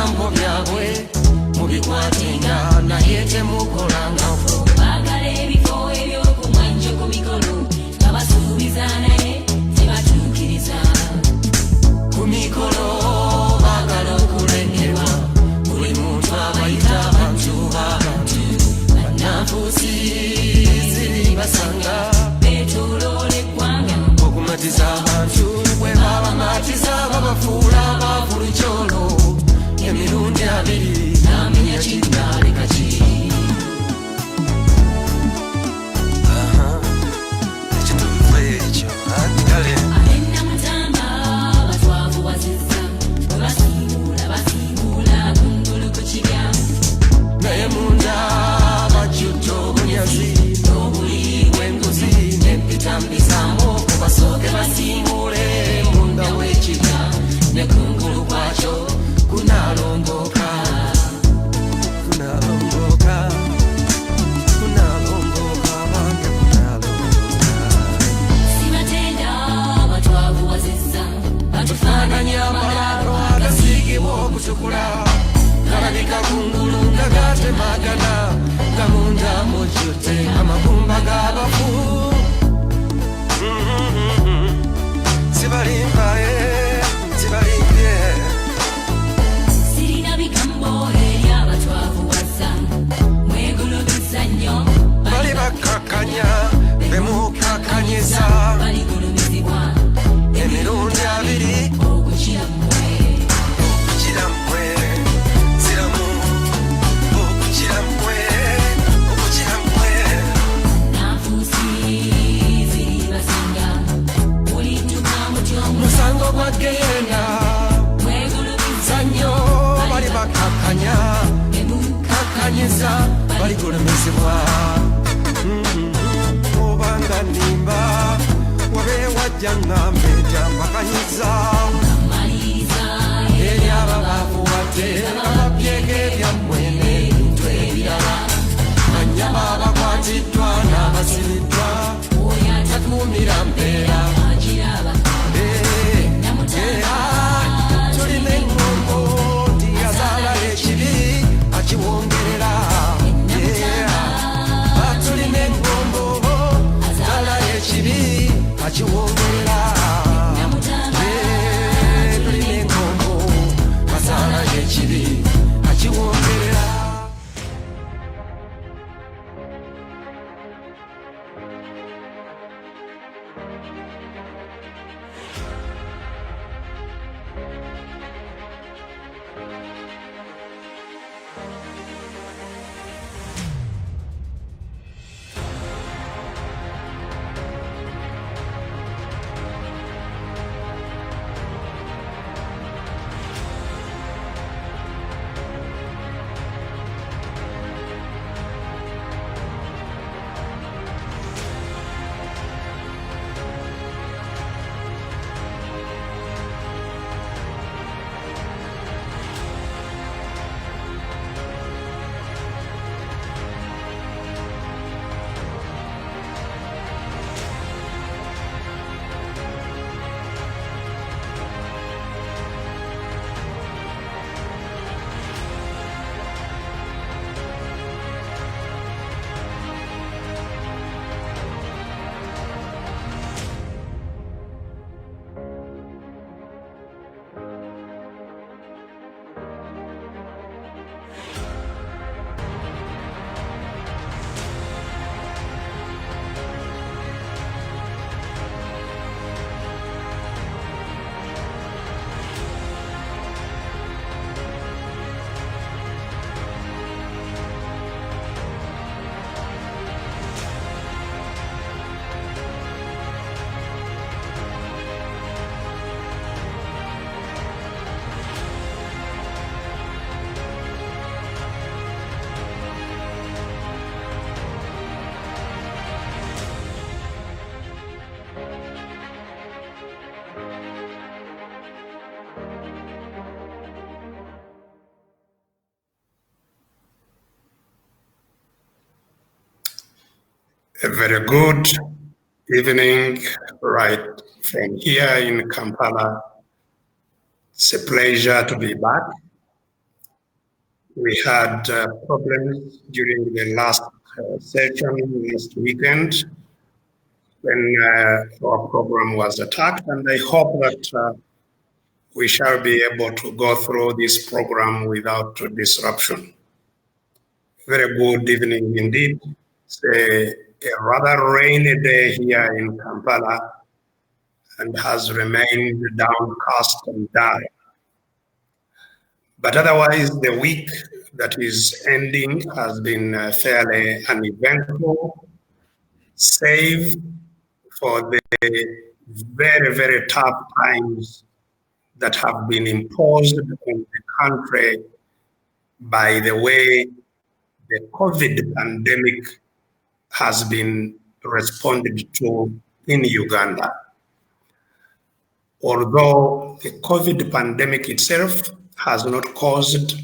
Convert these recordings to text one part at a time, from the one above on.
ebigambo byabwe mubikwatenga naye temukolangako bagala ebifo ebyokumwanjo ku mikolo nga basuubiza naye tebatuukiriza ku mikolo bagala okulengerwa buli muntu abayita abantu b'abantu bannanfuusi ziri basanga beetooloola eggwanga okumatiza abantu bwe babamatiza babafuula abavulu kyolo emirundi abiri namenya kiddaleka ki ekituufu ekyo kale ab'ennamutanda batwavuwazizza bwe basiibuula kungulu ku kirya naye munda bajjudde obunyazi n'obuli bw'enguzi n'empita mbizaamu kubasooke basiimuule munda w'ekirya ne kungulu kwakyo kunaalongoka bange kunaalongoka sibatenda batwavuwazizza batufaananya amalaalo agasiigibwa okutukula galabika kungulu nga gatemagana nga munda mujjudde amagumba g'abafu sibalimbye sirina bigambo eri abatwavuwazza mwegulumiza nnyo bali bakkakkanya bemukkakkanyiza baligulumizibwa emirundi abiri okukira mmwe okukira mmwe ziramu okukira mmwe okukira mmwe nanfuusi ziri basanga buli ntuka mutyo musango gwa geyenda mwegulumiza nnyo bali bakkakkanya kakkanyiza baligulumizibwa obanga nimba wabewajja ngambe tyambakanyiza maliriza eri ababavu wadde ababyega ebyammwe n'ebintu ebirala manya babakwatiddwa n'abasibiddwa oyo takuumira mpeera atakiraba tulina eŋŋombo nti azaala ekibi akiwongerera tulina eŋŋombo azaala ekibi akiwongerera tulina eŋŋombo azaala ekibi akiwongerera A very good evening right from here in Kampala. It's a pleasure to be back We had problems during the last session last weekend when our program was attacked, and I hope that we shall be able to go through this program without disruption. Very good evening indeed. It's a rather rainy day here in Kampala and has remained downcast and dull. But otherwise, the week that is ending has been fairly uneventful, save for the very, very tough times that have been imposed on the country by the way the COVID pandemic has been responded to in Uganda. Although the COVID pandemic itself has not caused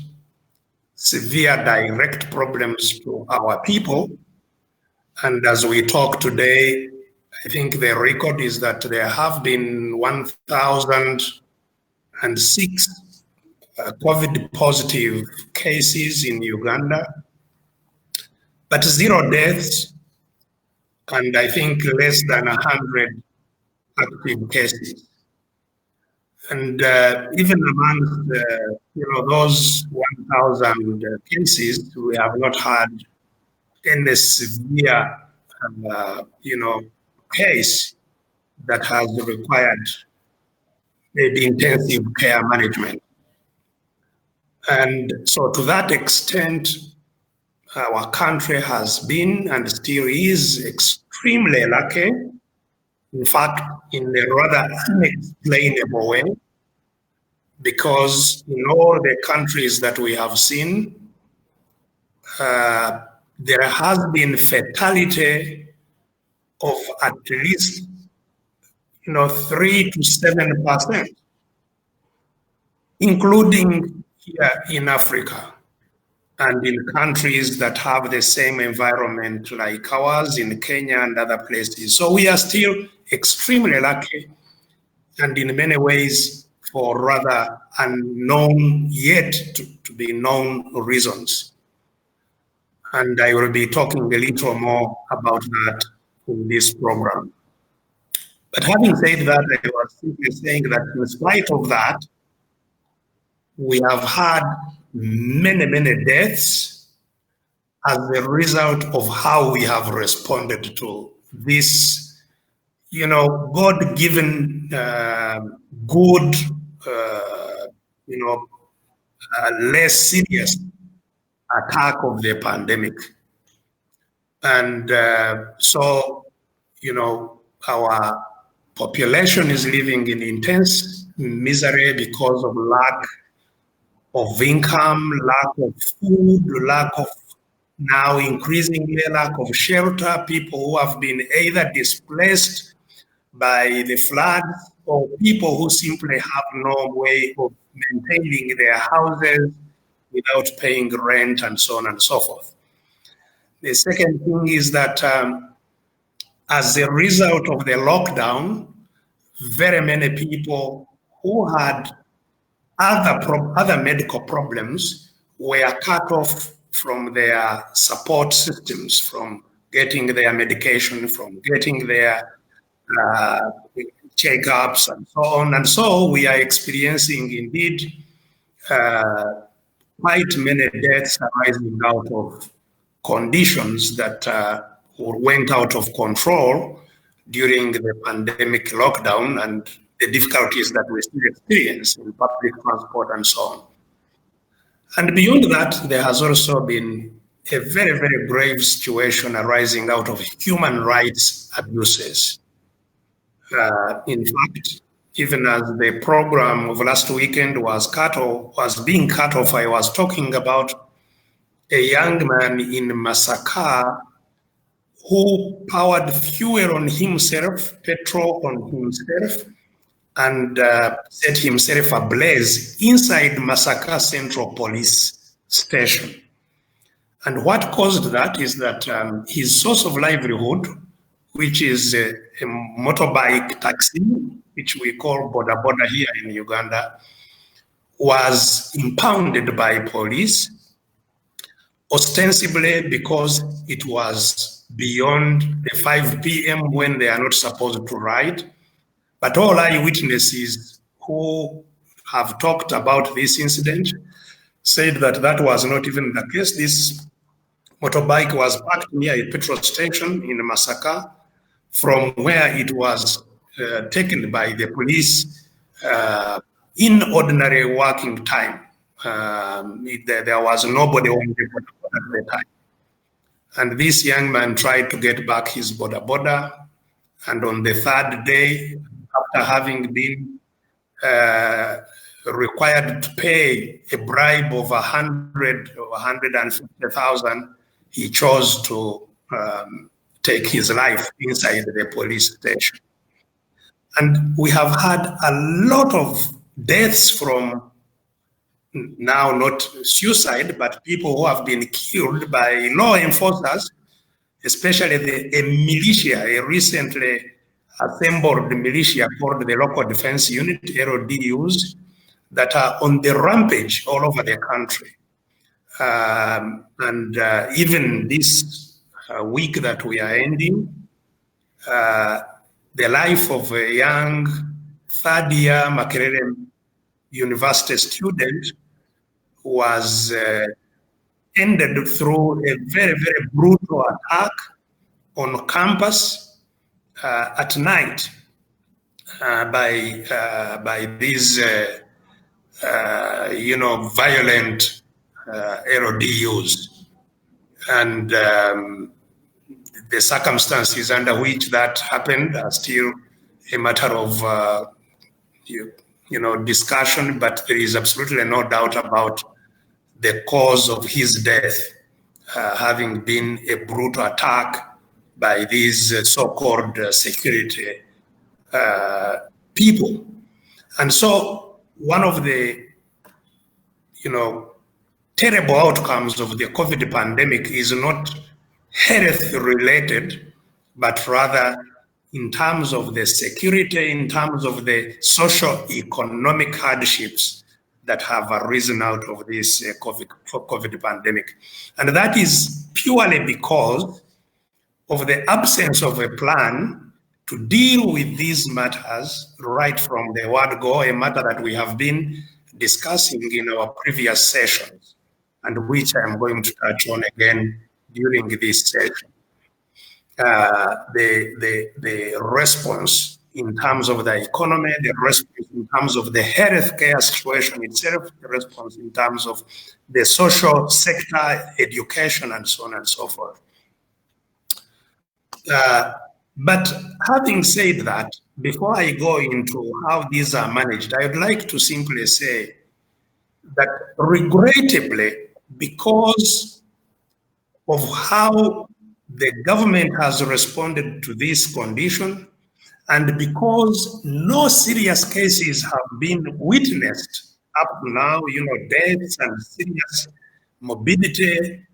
severe direct problems to our people, and as we talk today, I think the record is that there have been 1,006 COVID positive cases in Uganda, but 0 deaths, and I think less than 100 active cases. And even amongst those 1,000 cases, we have not had any severe case that has required the intensive care management. And so to that extent, our country has been and still is extremely lucky. In fact, in a rather unexplainable way, because in all the countries that we have seen, there has been fatality of at least 3 to 7%, including here in Africa and in countries that have the same environment like ours in Kenya and other places. So we are still extremely lucky, and in many ways for rather unknown yet to be known reasons. And I will be talking a little more about that in this program. But having said that, I was simply saying that in spite of that, we have had many, many deaths as a result of how we have responded to this God-given good, less serious attack of the pandemic. And so, our population is living in intense misery because of lack of income, lack of food, lack of now increasingly lack of shelter, people who have been either displaced by the floods or people who simply have no way of maintaining their houses without paying rent and so on and so forth. The second thing is that as a result of the lockdown, very many people who had other medical problems were cut off from their support systems, from getting their medication, from getting their checkups and so on. And so we are experiencing indeed quite many deaths arising out of conditions that went out of control during the pandemic lockdown and the difficulties that we still experience in public transport and so on. And beyond that, there has also been a very, very grave situation arising out of human rights abuses. In fact, even as the program of last weekend was being cut off, I was talking about a young man in Masaka who poured fuel on himself, petrol on himself, and set himself ablaze inside Masaka Central Police Station. And what caused that is that his source of livelihood, which is a motorbike taxi, which we call boda boda here in Uganda, was impounded by police ostensibly because it was beyond the 5 p.m. when they are not supposed to ride. But all eyewitnesses who have talked about this incident said that that was not even the case. This motorbike was parked near a petrol station in Masaka, from where it was taken by the police in ordinary working time. There was nobody on the border at the time. And this young man tried to get back his border. And on the third day, after having been required to pay a bribe of 100 or 150,000, he chose to take his life inside the police station. And we have had a lot of deaths from now not suicide, but people who have been killed by law enforcers, especially a militia, a recently assembled militia called the Local Defense Unit, LDUs, that are on the rampage all over the country. Even this week that we are ending, the life of a young third-year Makerere University student was ended through a very, very brutal attack on campus at night by these, violent LDUs. And the circumstances under which that happened are still a matter of discussion, but there is absolutely no doubt about the cause of his death having been a brutal attack by these so-called security people. And so one of the terrible outcomes of the COVID pandemic is not health related, but rather in terms of the security, in terms of the socio-economic hardships that have arisen out of this COVID pandemic. And that is purely because of the absence of a plan to deal with these matters right from the word go, a matter that we have been discussing in our previous sessions, and which I am going to touch on again during this session. The response in terms of the economy, the response in terms of the healthcare situation itself, the response in terms of the social sector, education, and so on and so forth. But having said that, before I go into how these are managed, I would like to simply say that regrettably, because of how the government has responded to this condition, and because no serious cases have been witnessed up to now, deaths and serious morbidity,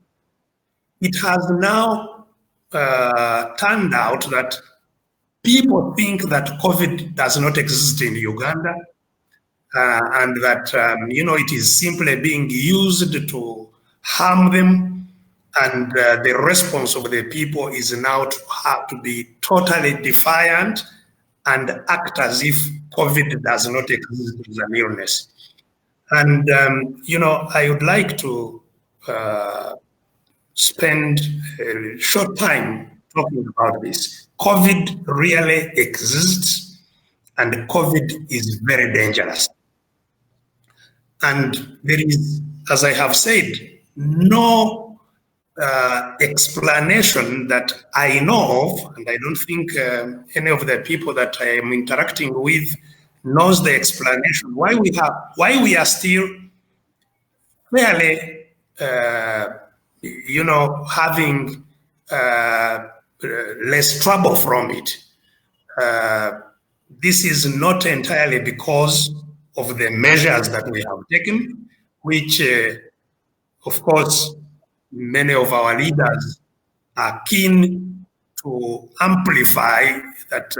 it has now turned out that people think that COVID does not exist in Uganda, and that, it is simply being used to harm them. And the response of the people is now to have to be totally defiant and act as if COVID does not exist as an illness. And, I would like to spend a short time talking about this. COVID really exists, and COVID is very dangerous. And there is, as I have said, no explanation that I know of, and I don't think any of the people that I am interacting with knows the explanation why we are still fairly, having less trouble from it. This is not entirely because of the measures that we have taken, which, of course, many of our leaders are keen to amplify that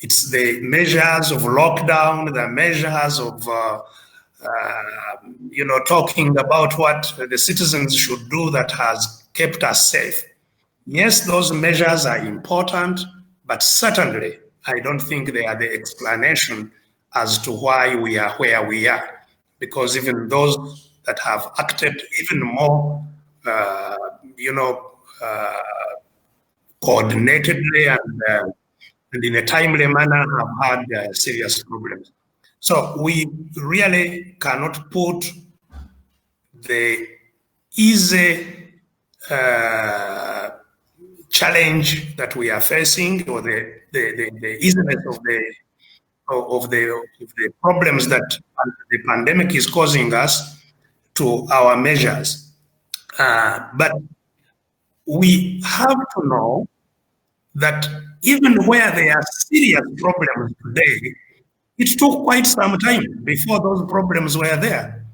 it's the measures of lockdown, the measures of talking about what the citizens should do that has kept us safe. Yes, those measures are important, but certainly I don't think they are the explanation as to why we are where we are. Because even those that have acted even more, coordinatedly and in a timely manner have had serious problems. So we really cannot put the easy challenge that we are facing, or the easiness of the problems that the pandemic is causing us, to our measures. But we have to know that even where there are serious problems today, it took quite some time before those problems were there.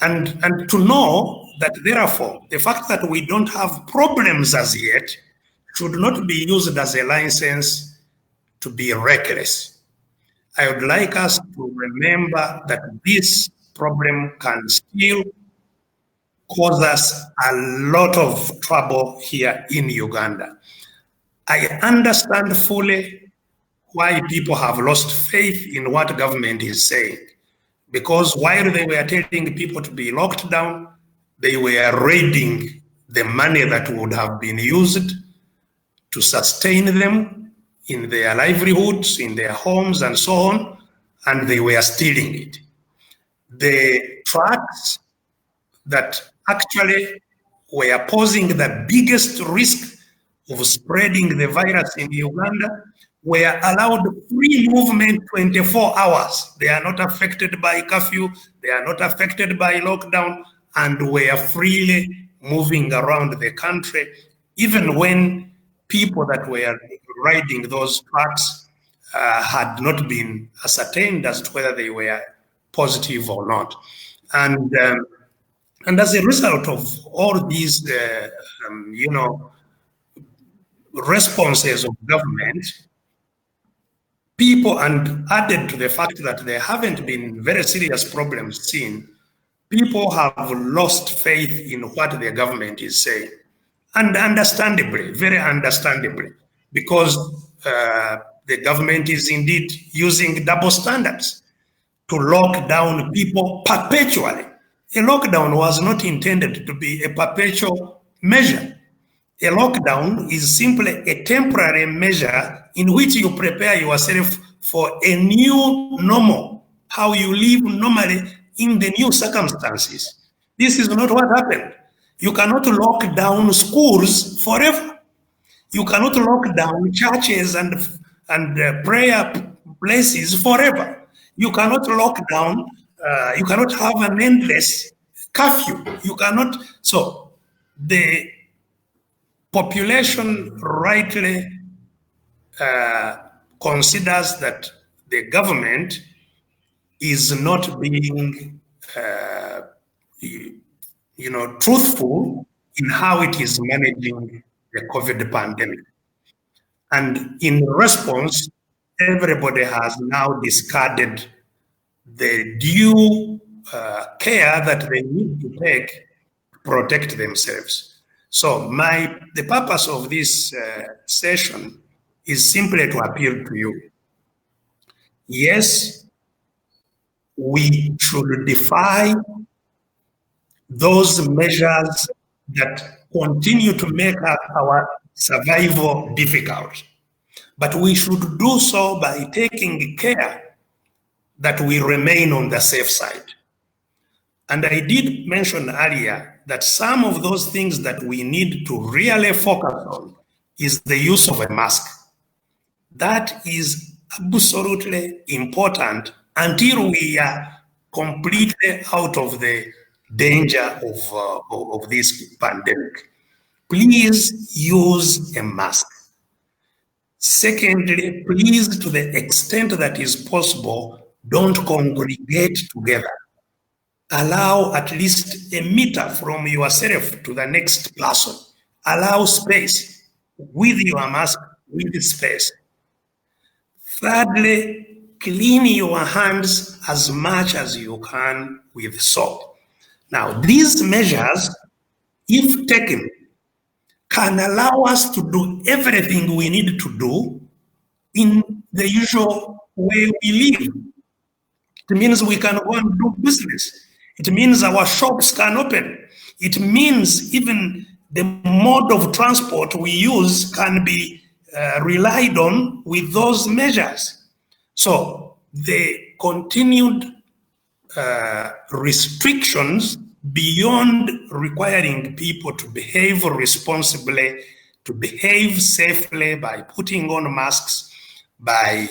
And to know that, therefore, the fact that we don't have problems as yet should not be used as a license to be reckless. I would like us to remember that this problem can still cause us a lot of trouble here in Uganda. I understand fully why people have lost faith in what government is saying. Because while they were telling people to be locked down, they were raiding the money that would have been used to sustain them in their livelihoods, in their homes, and so on, and they were stealing it. The trucks that actually were posing the biggest risk of spreading the virus in Uganda were allowed free movement 24 hours. They are not affected by curfew, they are not affected by lockdown, and were freely moving around the country, even when people that were riding those trucks had not been ascertained as to whether they were positive or not. And as a result of all these, responses of government, people, and added to the fact that there haven't been very serious problems seen, people have lost faith in what the government is saying. And understandably, very understandably, because the government is indeed using double standards to lock down people perpetually. A lockdown was not intended to be a perpetual measure. A lockdown is simply a temporary measure in which you prepare yourself for a new normal, how you live normally in the new circumstances. This is not what happened. You cannot lock down schools forever. You cannot lock down churches and prayer places forever. You cannot lock down, you cannot have an endless curfew. You cannot. So the population rightly considers that the government is not being, truthful in how it is managing the COVID pandemic. And in response, everybody has now discarded the due care that they need to take to protect themselves. So the purpose of this session is simply to appeal to you. Yes, we should defy those measures that continue to make our survival difficult. But we should do so by taking care that we remain on the safe side. And I did mention earlier that some of those things that we need to really focus on is the use of a mask. That is absolutely important until we are completely out of the danger of this pandemic. Please use a mask. Secondly, please, to the extent that is possible, don't congregate together. Allow at least a meter from yourself to the next person. Allow space with your mask, with space. Thirdly, clean your hands as much as you can with soap. Now, these measures, if taken, can allow us to do everything we need to do in the usual way we live. It means we can go and do business. It means our shops can open. It means even the mode of transport we use can be relied on with those measures. So the continued restrictions beyond requiring people to behave responsibly, to behave safely by putting on masks, by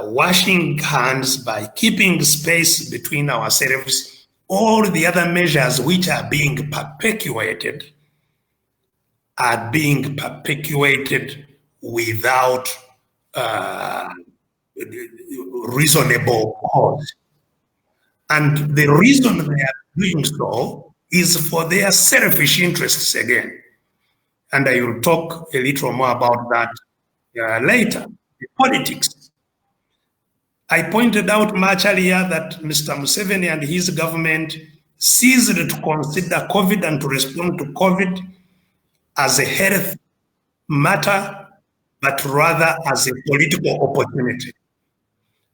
washing hands, by keeping space between ourselves, all the other measures which are being perpetuated without reasonable cause. And the reason they are doing so is for their selfish interests again. And I will talk a little more about that later. The politics. I pointed out much earlier that Mr. Museveni and his government ceased to consider COVID and to respond to COVID as a health matter, but rather as a political opportunity.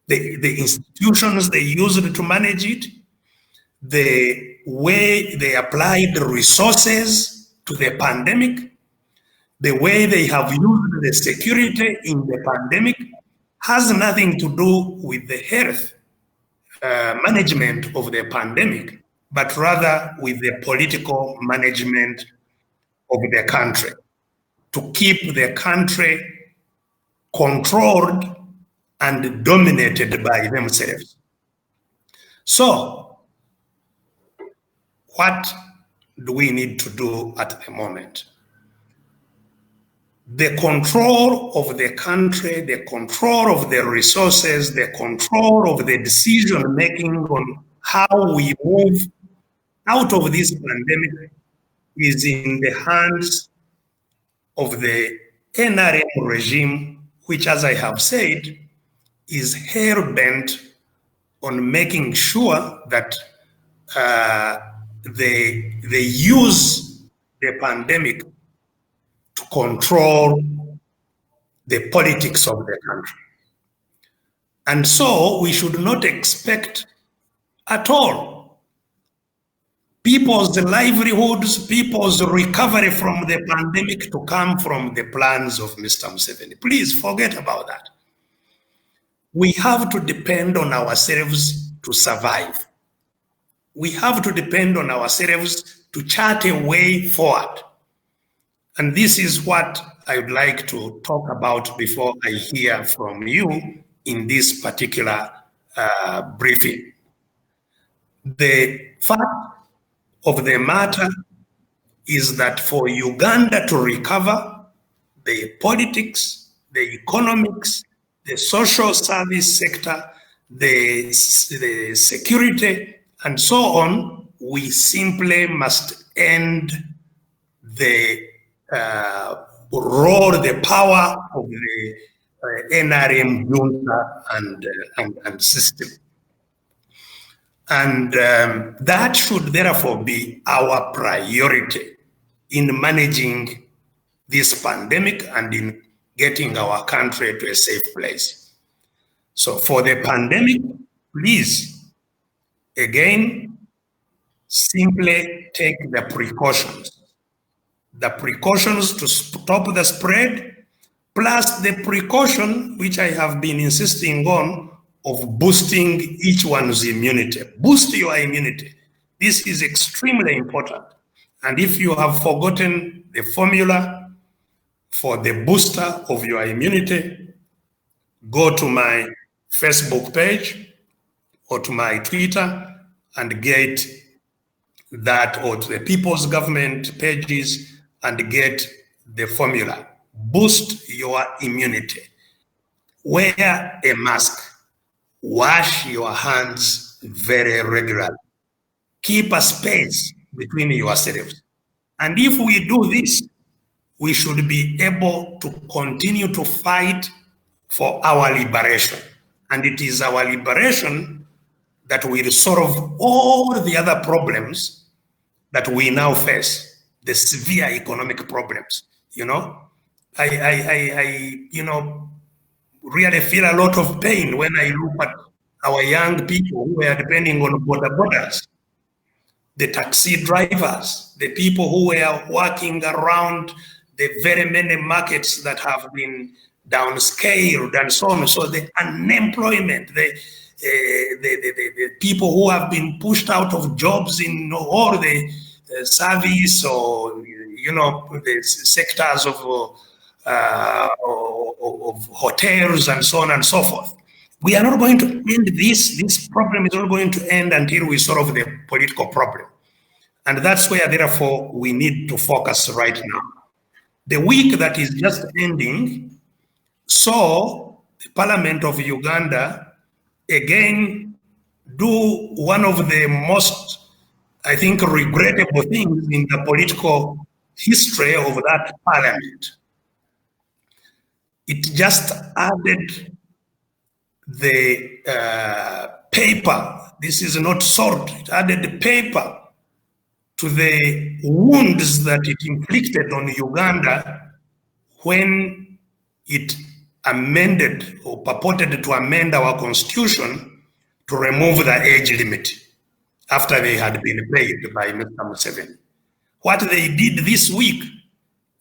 The institutions they used to manage it, the way they applied resources to the pandemic, the way they have used the security in the pandemic has nothing to do with the health management of the pandemic, but rather with the political management of the country, to keep the country controlled and dominated by themselves. So, what do we need to do at the moment? The control of the country, the control of the resources, the control of the decision making on how we move out of this pandemic is in the hands of the NRM regime, which, as I have said, is hell-bent on making sure that they use the pandemic to control the politics of the country. And so we should not expect at all people's livelihoods, people's recovery from the pandemic to come from the plans of Mr. Museveni. Please forget about that. We have to depend on ourselves to survive. We have to depend on ourselves to chart a way forward. And this is what I would like to talk about before I hear from you in this particular briefing. The fact of the matter is that for Uganda to recover, the politics, the economics, the social service sector, the security, and so on, we simply must end the role, the power of the NRM junta and system. And that should therefore be our priority in managing this pandemic and in getting our country to a safe place. So for the pandemic, please, again, simply take the precautions to stop the spread, plus the precaution, which I have been insisting on, of boosting each one's immunity. Boost your immunity. This is extremely important. And if you have forgotten the formula for the booster of your immunity, go to my Facebook page or to my Twitter and get that, or to the People's Government pages and get the formula. Boost your immunity. Wear a mask. Wash your hands very regularly. Keep a space between yourselves. And if we do this, we should be able to continue to fight for our liberation. And it is our liberation that will solve all the other problems that we now face, the severe economic problems. I really feel a lot of pain when I look at our young people who are depending on borders, the taxi drivers, the people who were working around the very many markets that have been downscaled and so on. So the unemployment, the people who have been pushed out of jobs in all the service or the sectors of hotels and so on and so forth. We are not going to end this. This problem is not going to end until we solve the political problem. And that's where, therefore, we need to focus right now. The week that is just ending saw the Parliament of Uganda again do one of the most, I think, regrettable things in the political history of that parliament. It just added the paper. This is not salt. It added the paper to the wounds that it inflicted on Uganda when it amended or purported to amend our constitution to remove the age limit after they had been paid by Mr. Museveni. What they did this week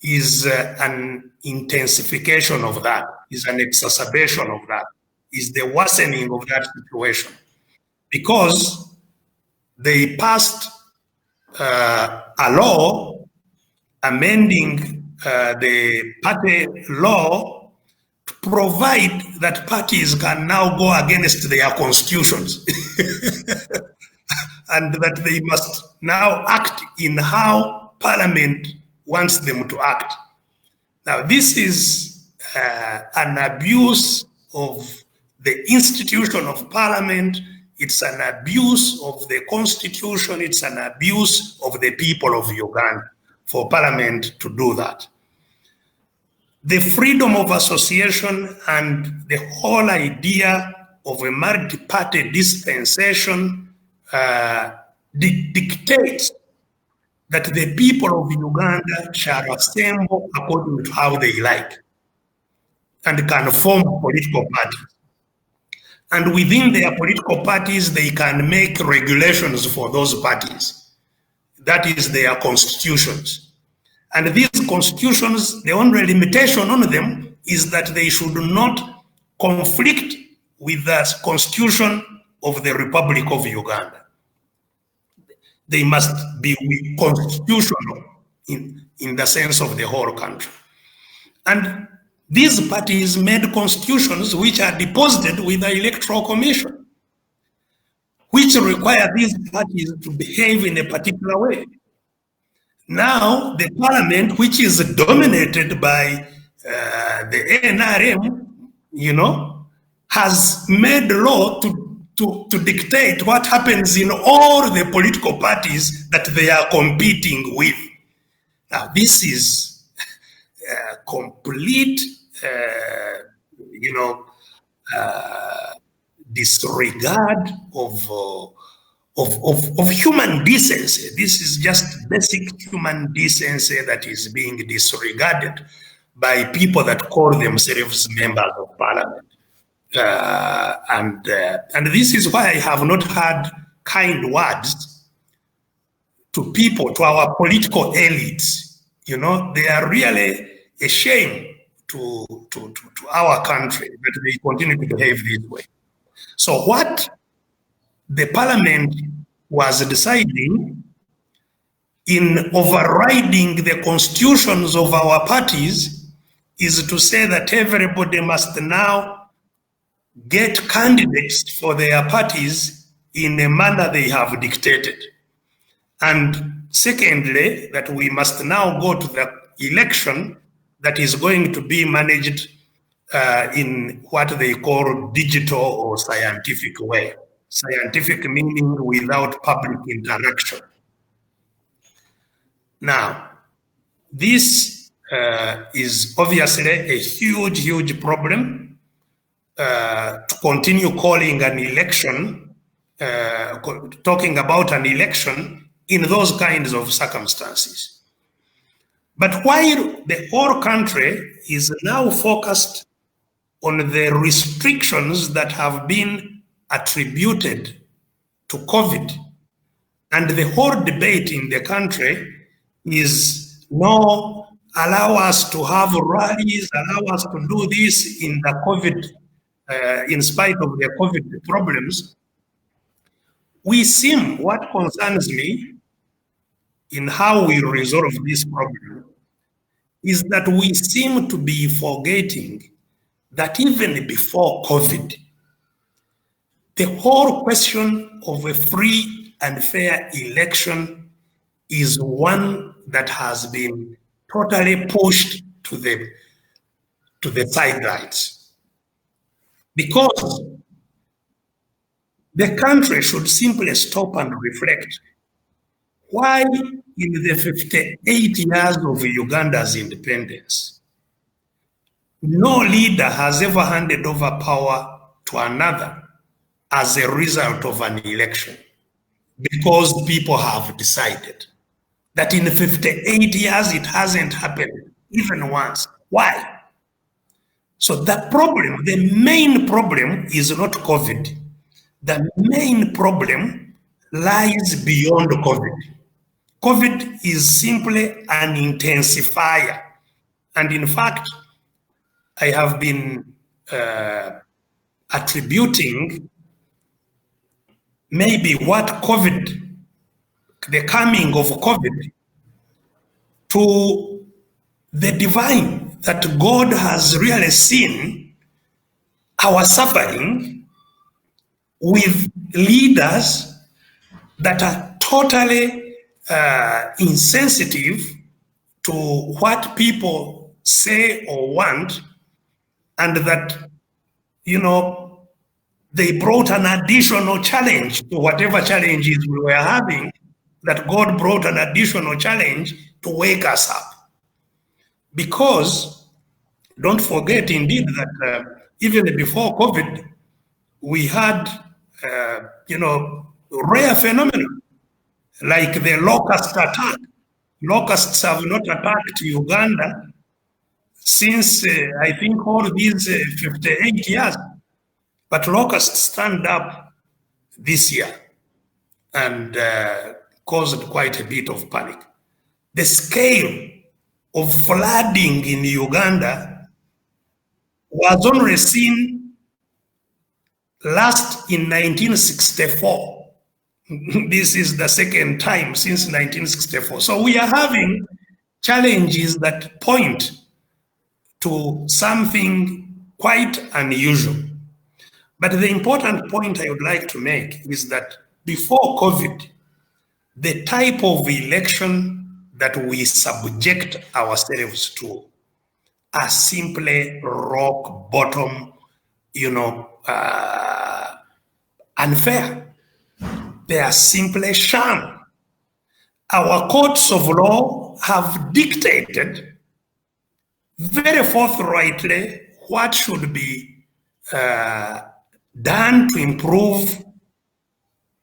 is an intensification of that, is an exacerbation of that, is the worsening of that situation, because they passed a law amending the party law to provide that parties can now go against their constitutions and that they must now act in how Parliament wants them to act. Now, this is an abuse of the institution of Parliament. It's an abuse of the Constitution. It's an abuse of the people of Uganda for Parliament to do that. The freedom of association and the whole idea of a multi-party dispensation dictates that the people of Uganda shall assemble according to how they like and can form political parties. And within their political parties, they can make regulations for those parties. That is their constitutions. And these constitutions, the only limitation on them is that they should not conflict with the constitution of the Republic of Uganda. They must be constitutional in the sense of the whole country. And these parties made constitutions which are deposited with the Electoral Commission, which require these parties to behave in a particular way. Now, the parliament, which is dominated by the NRM, has made law to dictate what happens in all the political parties that they are competing with. Now, this is complete disregard of human decency. This is just basic human decency that is being disregarded by people that call themselves members of parliament. And this is why I have not had kind words to people, to our political elites. They are really a shame to our country that they continue to behave this way. So what the parliament was deciding in overriding the constitutions of our parties is to say that everybody must now get candidates for their parties in a manner they have dictated. And secondly, that we must now go to the election that is going to be managed in what they call digital or scientific way. Scientific meaning without public interaction. Now, this is obviously a huge problem to continue calling an election, talking about an election in those kinds of circumstances. But while the whole country is now focused on the restrictions that have been attributed to COVID, and the whole debate in the country is no, allow us to have rallies, allow us to do this in the COVID, in spite of the COVID problems. What concerns me in how we resolve this problem is that we seem to be forgetting that even before COVID, the whole question of a free and fair election is one that has been totally pushed to the sidelines. Because the country should simply stop and reflect why in the 58 years of Uganda's independence, no leader has ever handed over power to another as a result of an election, because people have decided that in 58 years it hasn't happened even once. Why? So the main problem is not COVID. The main problem lies beyond COVID. COVID is simply an intensifier. And in fact, I have been attributing maybe the coming of COVID to the divine, that God has really seen our suffering with leaders that are totally insensitive to what people say or want, and that, they brought an additional challenge to whatever challenges we were having, that God brought an additional challenge to wake us up. Because don't forget indeed that even before COVID, we had, rare phenomena like the locust attack. Locusts have not attacked Uganda since, I think, all these 58 years. But locusts stand up this year and caused quite a bit of panic. The scale of flooding in Uganda was only seen last in 1964. This is the second time since 1964. So we are having challenges that point to something quite unusual. But the important point I would like to make is that before COVID, the type of election that we subject ourselves to are simply rock bottom, unfair. They are simply sham. Our courts of law have dictated very forthrightly what should be done to improve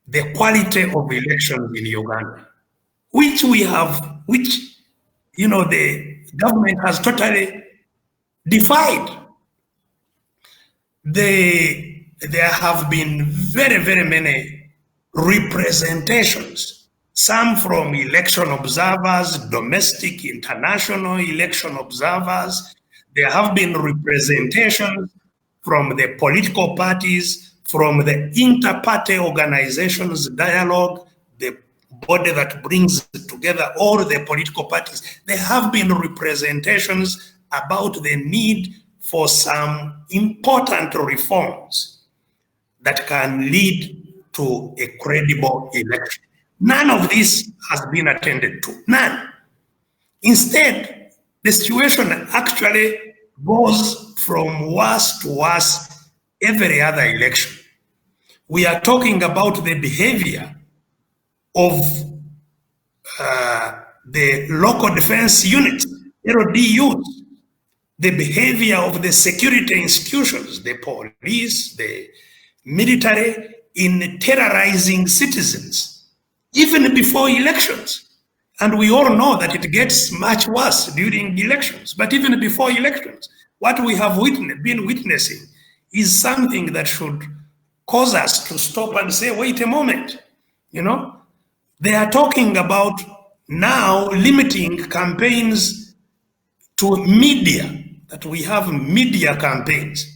the quality of elections in Uganda, which the government has totally defied. There have been very, very many representations, some from election observers, domestic, international election observers. There have been representations from the political parties, from the inter-party organizations dialogue, the body that brings together all the political parties. There have been representations about the need for some important reforms that can lead to a credible election. None of this has been attended to, none. Instead, the situation actually goes from worse to worse every other election. We are talking about the behavior of the local defense units, LDUs, the behavior of the security institutions, the police, the military, in terrorizing citizens, even before elections. And we all know that it gets much worse during elections. But even before elections, what we have been witnessing is something that should cause us to stop and say, wait a moment, you know? They are talking about now limiting campaigns to media, that we have media campaigns.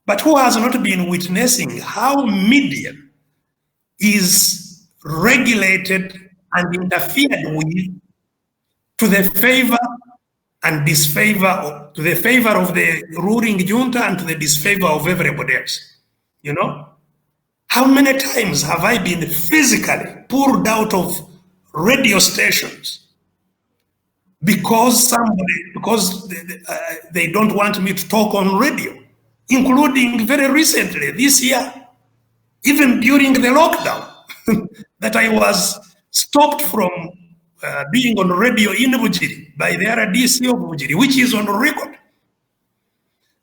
But who has not been witnessing how media is regulated and interfered with to the favor and disfavor, to the favor of the ruling junta and to the disfavor of everybody else? You know? How many times have I been physically pulled out of radio stations because they don't want me to talk on radio, including very recently this year, even during the lockdown, that I was stopped from being on radio in Bujiri by the RDC of Bujiri, which is on record.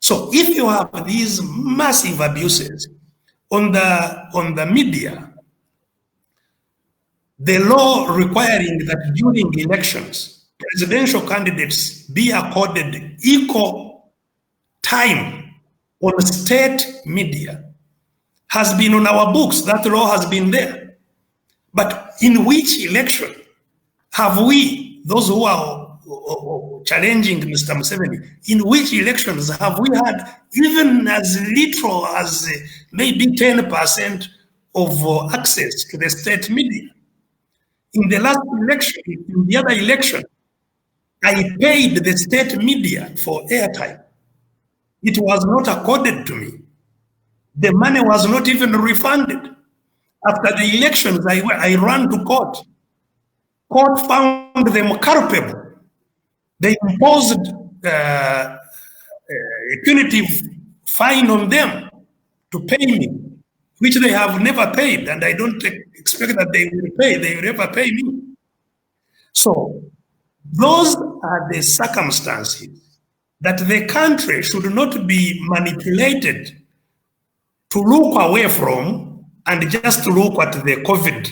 So if you have these massive abuses on the media, the law requiring that during elections, presidential candidates be accorded equal time on state media has been on our books. That law has been there. But in which election have we, those who are challenging Mr. Museveni, in which elections have we had even as little as maybe 10% of access to the state media? In the last election, in the other election, I paid the state media for airtime. It was not accorded to me. The money was not even refunded. After the elections, I ran to court. Court found them culpable. They imposed a punitive fine on them to pay me, which they have never paid, and I don't expect that they will pay. They will never pay me. So those are the circumstances that the country should not be manipulated to look away from and just look at the COVID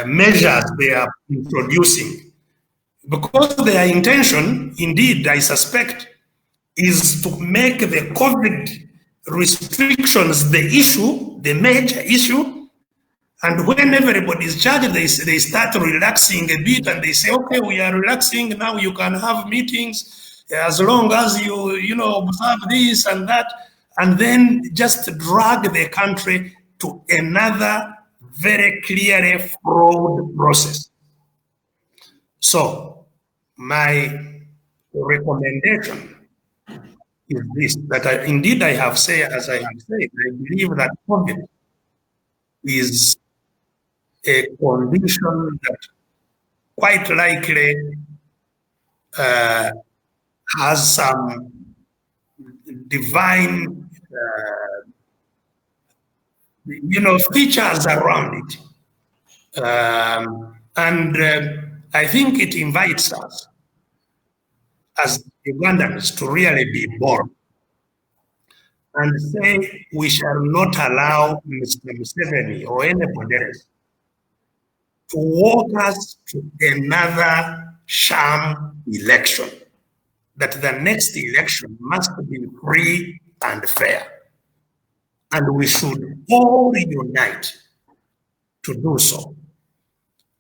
measures they are introducing. Because their intention, indeed, I suspect, is to make the COVID restrictions the issue, the major issue. And when everybody is charged, they start relaxing a bit and they say, okay, we are relaxing, now you can have meetings as long as you observe this and that, and then just drag the country to another very clearly fraud process. So my recommendation is this, that indeed I have said, as I have said, I believe that COVID is a condition that quite likely has some divine features around it. I think it invites us as Ugandans to really be bold and say we shall not allow Mr. Museveni or anybody else to walk us to another sham election, that the next election must be free and fair. And we should all unite to do so.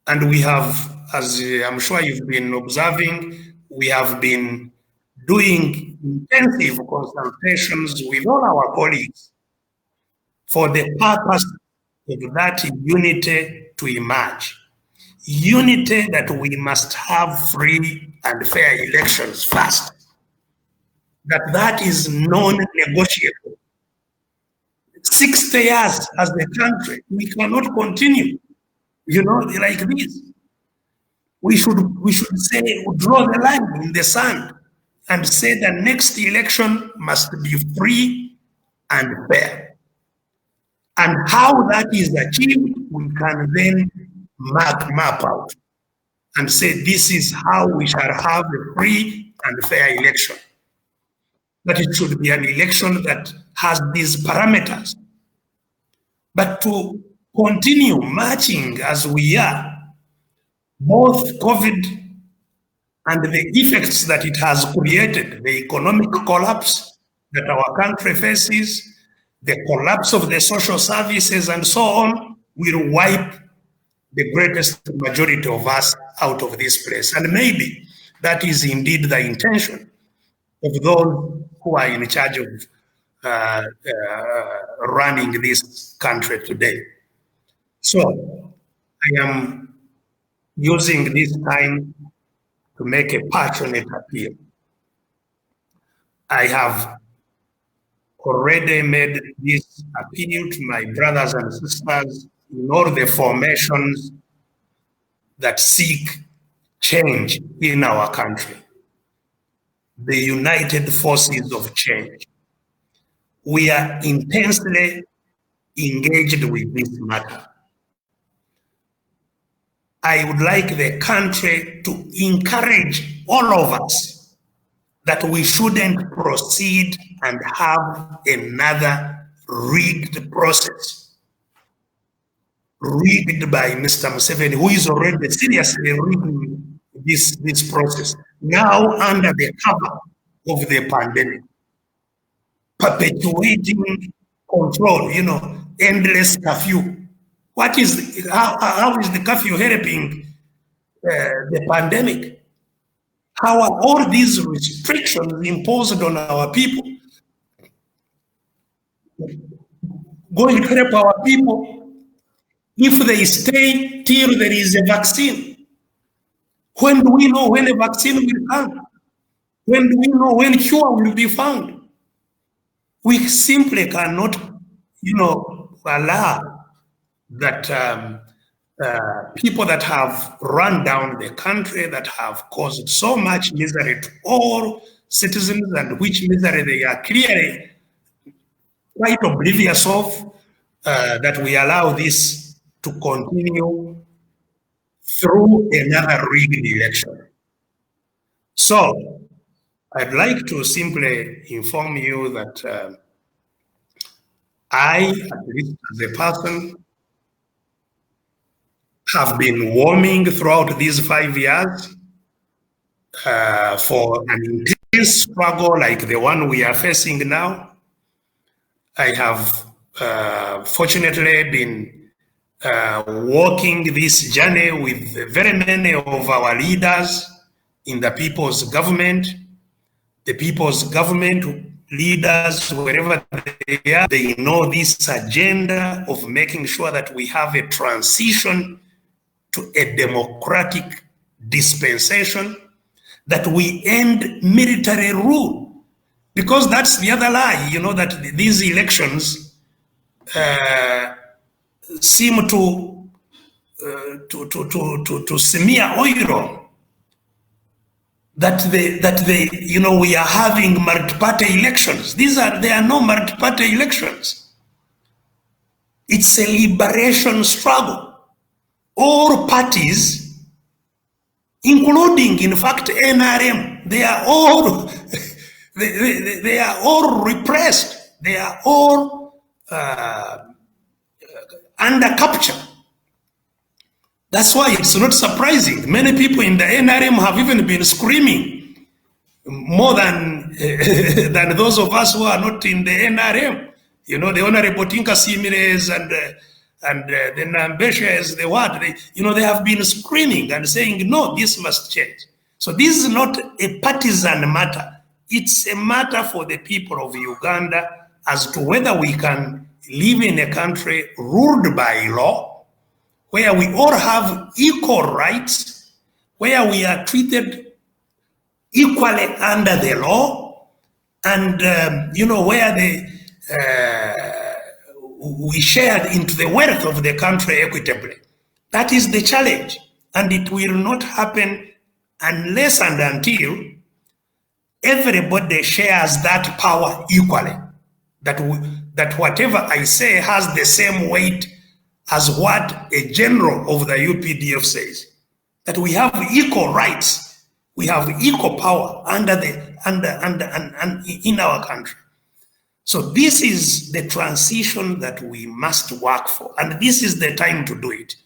And we have, as I'm sure you've been observing, we have been doing intensive consultations with all our colleagues for the purpose of that unity to emerge. Unity that we must have free and fair elections first. That is non-negotiable. 60 years as a country, we cannot continue, like this. We should say, draw the line in the sand and say the next election must be free and fair. And how that is achieved, we can then map out and say this is how we shall have a free and fair election. that it should be an election that has these parameters. But to continue marching as we are, both COVID and the effects that it has created, the economic collapse that our country faces, the collapse of the social services and so on, will wipe the greatest majority of us out of this place. And maybe that is indeed the intention of those who are in charge of running this country today. So I am using this time to make a passionate appeal. I have already made this appeal to my brothers and sisters in all the formations that seek change in our country, the United Forces of Change. We are intensely engaged with this matter. I would like the country to encourage all of us that we shouldn't proceed and have another rigged process, rigged by Mr. Museveni, who is already seriously rigging this process, now under the cover of the pandemic, perpetuating control, endless curfew. How is the curfew helping the pandemic? How are all these restrictions imposed on our people going to help our people if they stay till there is a vaccine? When do we know when a vaccine will come? When do we know when cure will be found? We simply cannot, allow that people that have run down the country, that have caused so much misery to all citizens, and which misery they are clearly quite oblivious of, that we allow this to continue through another rigged election. So I'd like to simply inform you that I, at least as a person, have been warming throughout these 5 years for an intense struggle like the one we are facing now. I have fortunately been walking this journey with very many of our leaders in the people's government. The people's government leaders, wherever they are, they know this agenda of making sure that we have a transition to a democratic dispensation, that we end military rule. Because that's the other lie, that these elections seem to smear oil on. That we are having multi-party elections. They are no multi-party elections. It's a liberation struggle. All parties, including, in fact, NRM, they are all they are all repressed. They are all under capture. That's why it's not surprising. Many people in the NRM have even been screaming more than than those of us who are not in the NRM. The Honorable Tinka Similes and the Nambeshes, they have been screaming and saying, no, this must change. So this is not a partisan matter. It's a matter for the people of Uganda as to whether we can live in a country ruled by law, where we all have equal rights, where we are treated equally under the law, and where we shared into the wealth of the country equitably. That is the challenge, and it will not happen unless and until everybody shares that power equally. That whatever I say has the same weight as what a general of the UPDF says. That we have equal rights. We have equal power in our country. So this is the transition that we must work for, and this is the time to do it,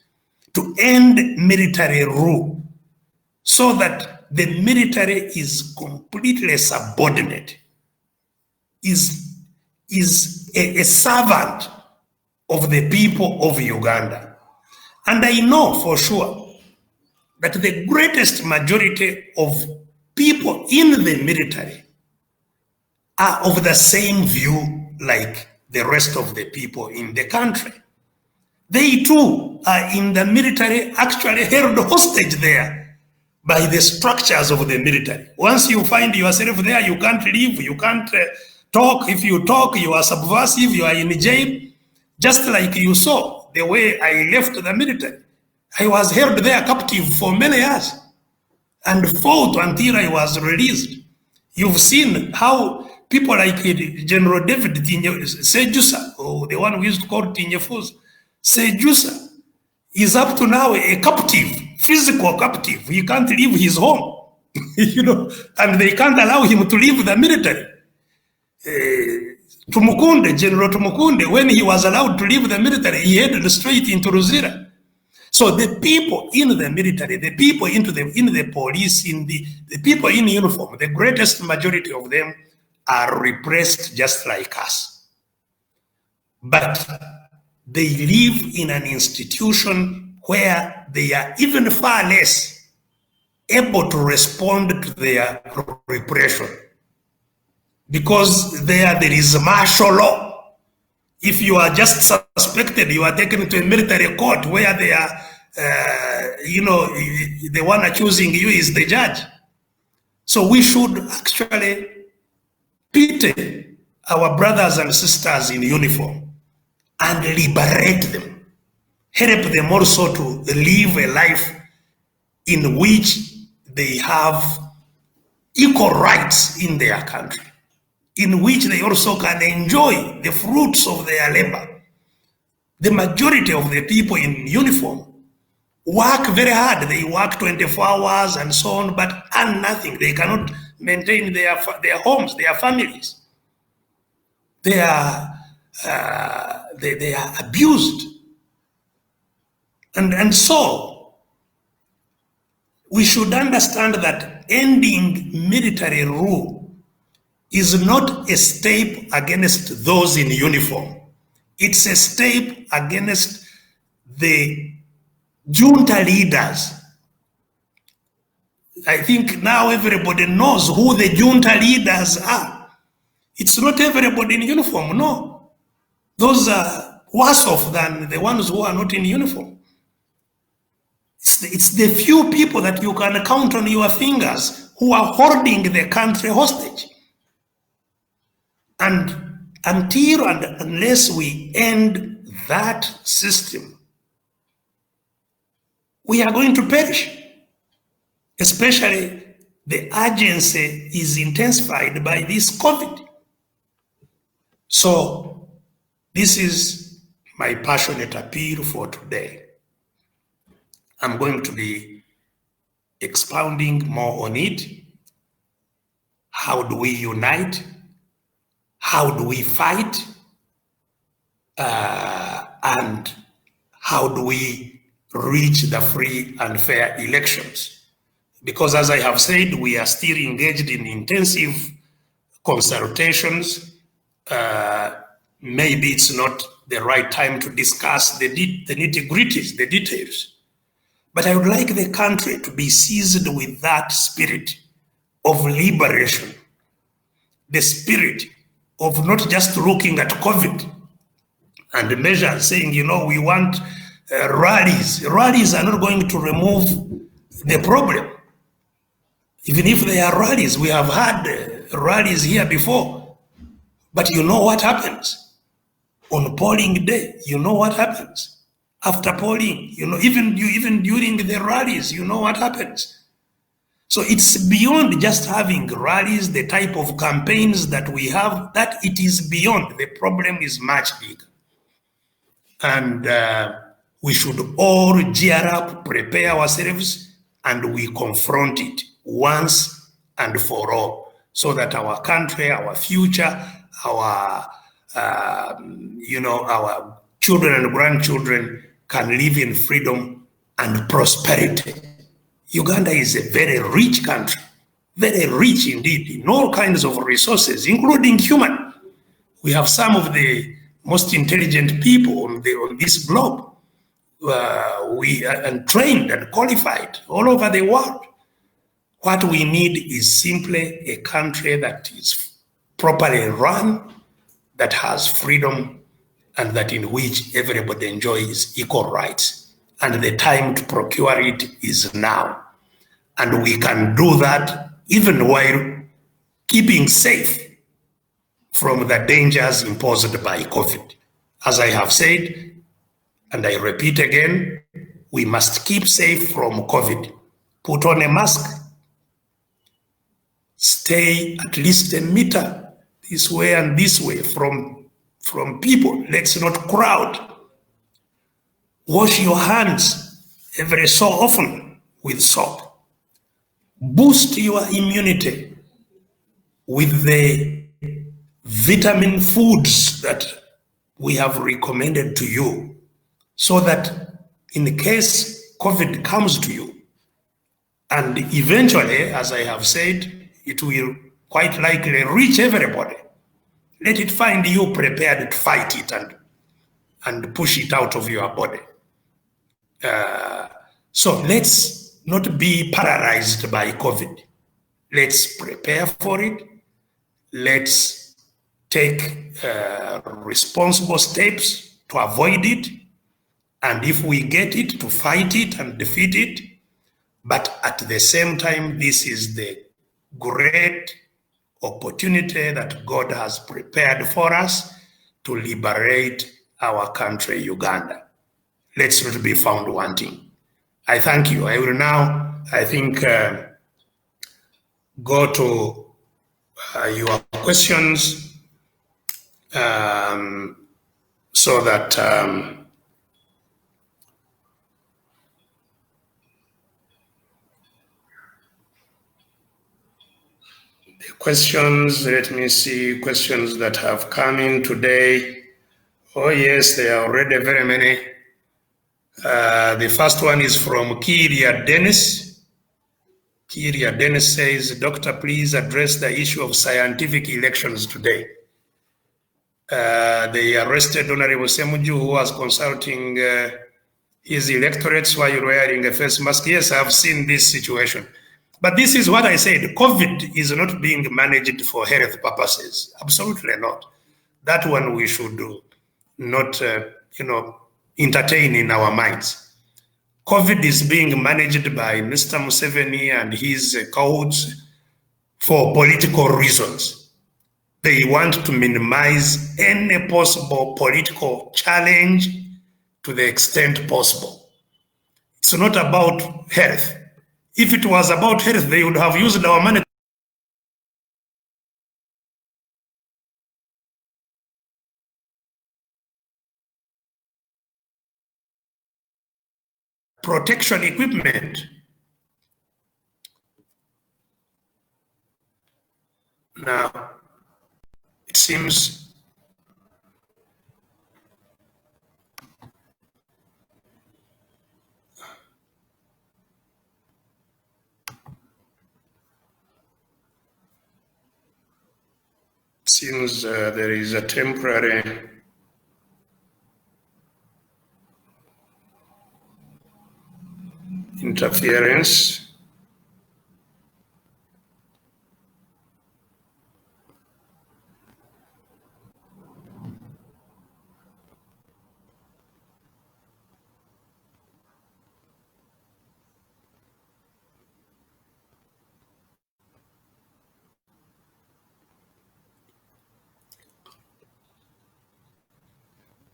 to end military rule, so that the military is completely subordinate, is a servant of the people of Uganda. And I know for sure that the greatest majority of people in the military are of the same view like the rest of the people in the country. They too are in the military, actually held hostage there by the structures of the military. Once you find yourself there, you can't leave, you can't talk. If you talk, you are subversive, you are in jail. Just like you saw the way I left the military. I was held there captive for many years and fought until I was released. You've seen how people like General David Sejusa, or the one we used to call Tinyefuz, Sejusa is up to now a captive, physical captive. He can't leave his home, and they can't allow him to leave the military. Tumukunde, General Tumukunde, when he was allowed to leave the military, he headed straight into Ruzira. So the people in the military, the people in the police, the people in uniform, the greatest majority of them are repressed just like us. But they live in an institution where they are even far less able to respond to their repression. Because there is martial law. If you are just suspected, you are taken to a military court where they are, the one accusing you is the judge. So we should actually pity our brothers and sisters in uniform and liberate them. Help them also to live a life in which they have equal rights in their country, in which they also can enjoy the fruits of their labor. The majority of the people in uniform work very hard. They work 24 hours and so on, but earn nothing. They cannot maintain their homes, their families. They are abused. And so we should understand that ending military rule is not a step against those in uniform. It's a step against the junta leaders. I think now everybody knows who the junta leaders are. It's not everybody in uniform, no. Those are worse off than the ones who are not in uniform. It's the few people that you can count on your fingers who are holding the country hostage. And until and unless we end that system, we are going to perish. Especially the urgency is intensified by this COVID. So this is my passionate appeal for today. I'm going to be expounding more on it. How do we unite? How do we fight? And how do we reach the free and fair elections? Because as I have said, we are still engaged in intensive consultations. Maybe it's not the right time to discuss the nitty-gritties, the details. But I would like the country to be seized with that spirit of liberation, the spirit of not just looking at COVID and the measures saying, we want rallies. Rallies are not going to remove the problem. Even if they are rallies, we have had rallies here before. But you know what happens? On polling day, you know what happens. After polling, even during the rallies, you know what happens. So it's beyond just having rallies, the type of campaigns that we have, that it is beyond. The problem is much bigger. And we should all gear up, prepare ourselves, and we confront it. once and for all, so that our country, our future, our our children and grandchildren can live in freedom and prosperity. Uganda is a very rich country, very rich indeed in all kinds of resources, including human. We have some of the most intelligent people on this globe. We are trained and qualified all over the world. What we need is simply a country that is properly run, that has freedom, and that in which everybody enjoys equal rights. And the time to procure it is now. And we can do that even while keeping safe from the dangers imposed by COVID. As I have said, and I repeat again, we must keep safe from COVID. Put on a mask. Stay at least a meter this way and this way from people. Let's not crowd. Wash your hands every so often with soap. Boost your immunity with the vitamin foods that we have recommended to you, so that in case COVID comes to you, and eventually, as I have said, it will quite likely reach everybody. Let it find you prepared to fight it and push it out of your body. So let's not be paralyzed by COVID. Let's prepare for it. Let's take responsible steps to avoid it. And if we get it, to fight it and defeat it. But at the same time, this is the great opportunity that God has prepared for us to liberate our country, Uganda. Let's not be found wanting. I thank you. I will now, I think, go to your questions so that the questions, let me see, questions that have come in today. Oh yes, there are already very many. The first one is from Kiria Dennis. Kiria Dennis says, Doctor, please address the issue of scientific elections today. They arrested Honorable Semuju, who was consulting his electorates while wearing a face mask. Yes, I've seen this situation. But this is what I said. COVID is not being managed for health purposes. Absolutely not. That one we should not, entertain in our minds. COVID is being managed by Mr. Museveni and his cohorts for political reasons. They want to minimize any possible political challenge to the extent possible. It's not about health. If it was about health, they would have used our money. Protection equipment. Now, it seems there is a temporary interference.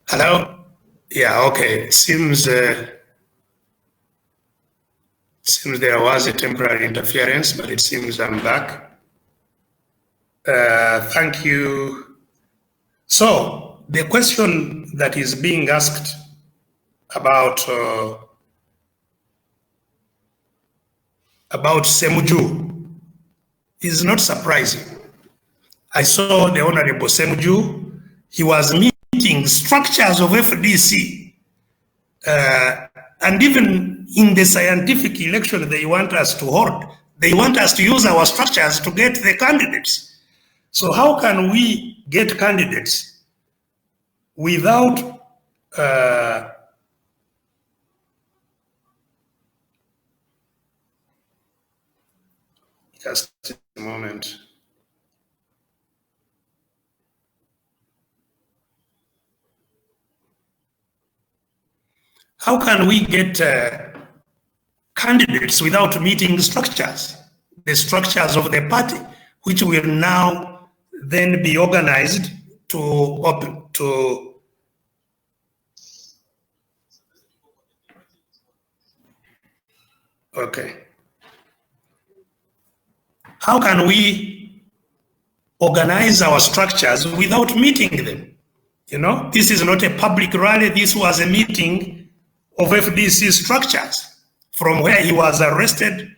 Hello? Yeah, okay. Seems there was a temporary interference, but it seems I'm back. Thank you. So the question that is being asked about about Semuju is not surprising. I saw the Honorable Semuju. He was meeting structures of FDC. And even in the scientific election they want us to hold, they want us to use our structures to get the candidates. So how can we get candidates without just a moment. How can we get candidates without meeting the structures of the party, which will now then be organized to open to? Okay. How can we organize our structures without meeting them? You know, this is not a public rally. This was a meeting of FDC structures from where he was arrested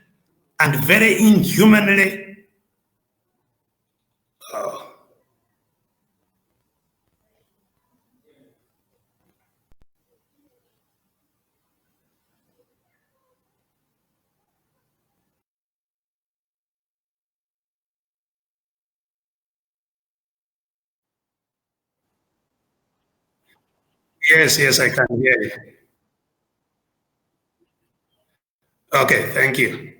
and very inhumanly Yes, I can hear you. Okay, thank you.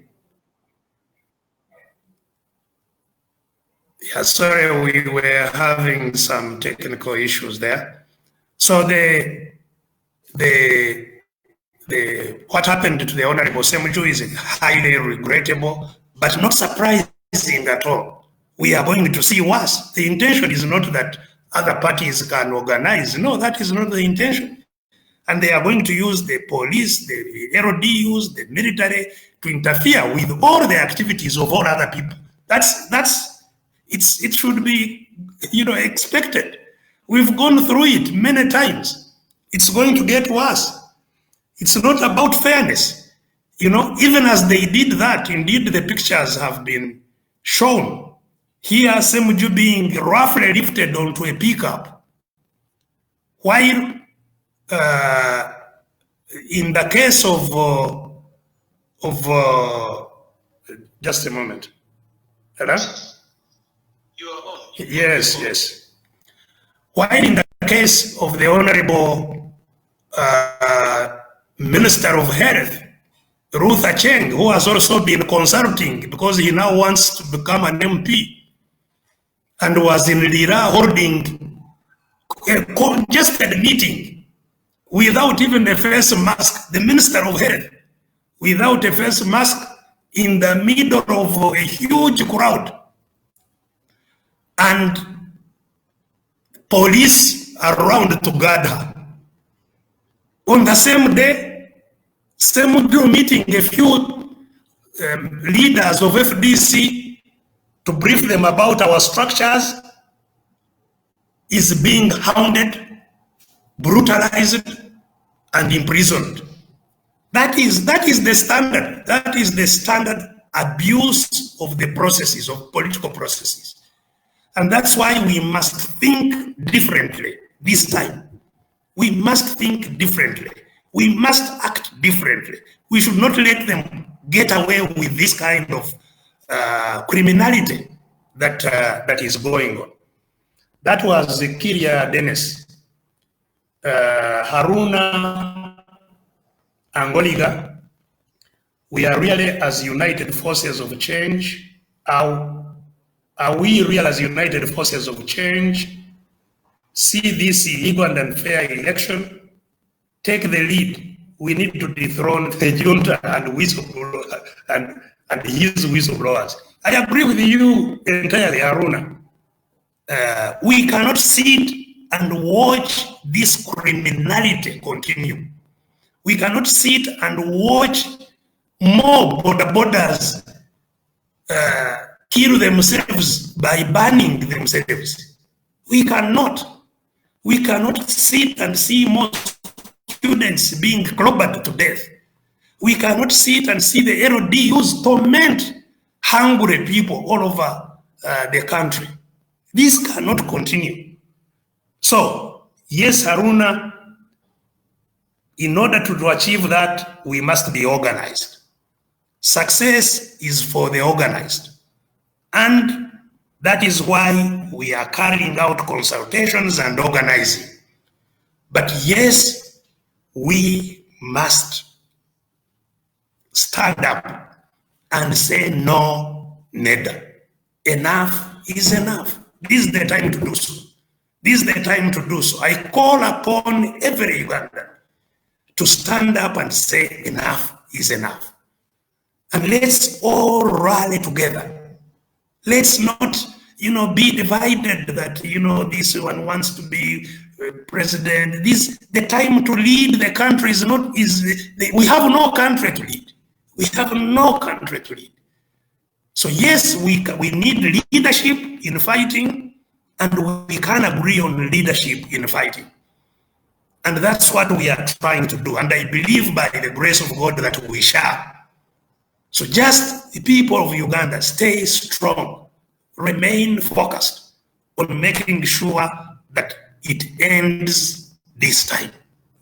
Yeah, sorry, we were having some technical issues there. So what happened to the Honorable Semuju is highly regrettable, but not surprising at all. We are going to see worse. The intention is not that other parties can organize. No, that is not the intention. And they are going to use the police, the LDUs, the military to interfere with all the activities of all other people. It should be, expected. We've gone through it many times. It's going to get worse. It's not about fairness. Even as they did that, indeed the pictures have been shown. Here, Semuju being roughly lifted onto a pickup, while in the case of just a moment. Hello? You are on. Yes. While in the case of the Honorable Minister of Health, Ruth Acheng, who has also been consulting because he now wants to become an MP, and was in Lira holding a congested meeting without even a face mask, the Minister of Health, without a face mask in the middle of a huge crowd. And police around to guard her. On the same day, Semuju meeting a few leaders of FDC to brief them about our structures is being hounded, brutalized, and imprisoned. That is the standard. That is the standard abuse of the processes, of political processes. And that's why we must think differently this time. We must think differently. We must act differently. We should not let them get away with this kind of criminality that is going on. That was Kiria Dennis. Haruna Angoliga, we are really as united forces of change. Are we real as united forces of change? See this Ugandan fair election, take the lead. We need to dethrone the junta and whistleblower and his whistleblowers. I agree with you entirely, Haruna. We cannot sit and watch this criminality continue. We cannot sit and watch more borders kill themselves by burning themselves. We cannot sit and see more students being clobbered to death. We cannot sit and see the LDUs torment hungry people all over the country. This cannot continue. So, yes, Haruna, in order to achieve that, we must be organized. Success is for the organized. And that is why we are carrying out consultations and organizing. But yes, we must stand up and say no, neither. Enough is enough. This is the time to do so. This is the time to do so. I call upon every Ugandan to stand up and say enough is enough. And let's all rally together. Let's not, be divided that, this one wants to be president. The time to lead the country we have no country to lead. We have no country to lead. So yes, we need leadership in fighting, and we can agree on leadership in fighting. And that's what we are trying to do. And I believe by the grace of God that we shall. So just the people of Uganda, stay strong, remain focused on making sure that it ends this time.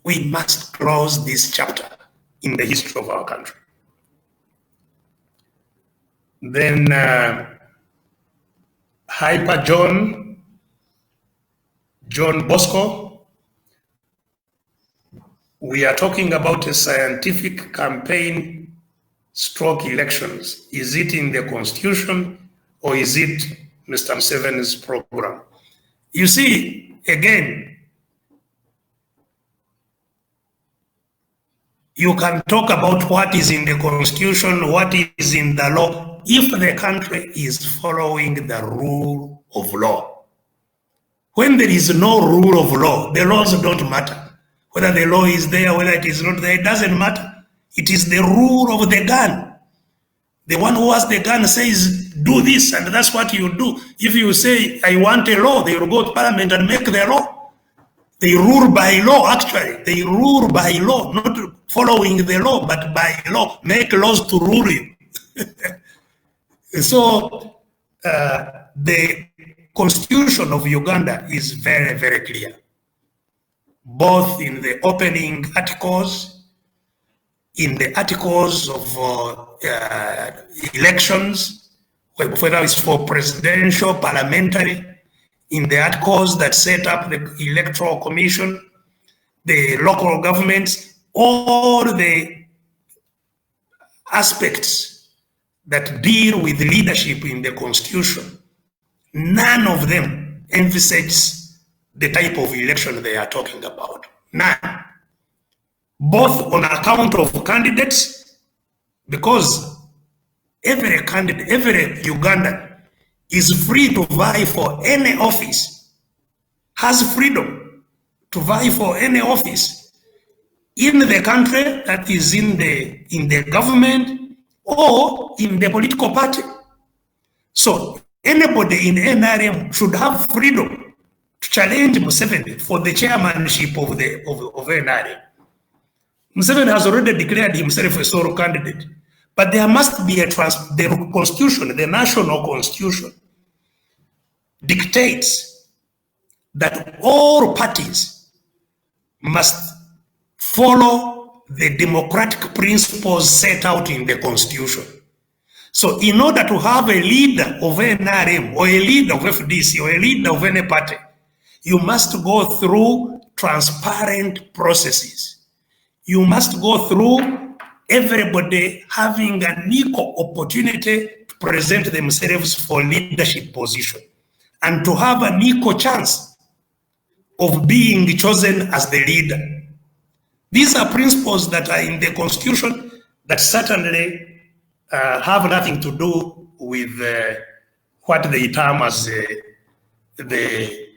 We must close this chapter in the history of our country. Then Hyper John Bosco, we are talking about a scientific campaign stroke elections. Is it in the constitution or is it Mr. Museveni's program? You see, again, you can talk about what is in the constitution, what is in the law, if the country is following the rule of law. When there is no rule of law, the laws don't matter. Whether the law is there, whether it is not there, it doesn't matter. It is the rule of the gun. The one who has the gun says, do this, and that's what you do. If you say, I want a law, they will go to parliament and make the law. They rule by law, actually. They rule by law, not following the law, but by law. Make laws to rule you. So, the constitution of Uganda is very, very clear. Both in the opening articles, in the articles of elections, whether it's for presidential, parliamentary, in the articles that set up the electoral commission, the local governments, all the aspects that deal with leadership in the constitution, none of them emphasizes the type of election they are talking about. None. Both on account of candidates, because every candidate, every Ugandan is free to vie for any office, has freedom to vie for any office in the country, that is in the government or in the political party. So anybody in NRM should have freedom to challenge Museveni for the chairmanship of NRM. Museveni has already declared himself a solo candidate, but there must be the constitution, the national constitution dictates that all parties must follow the democratic principles set out in the constitution. So in order to have a leader of NRM or a leader of FDC or a leader of any party, you must go through transparent processes. You must go through everybody having an equal opportunity to present themselves for leadership position and to have an equal chance of being chosen as the leader. These are principles that are in the constitution that certainly have nothing to do with what they term as the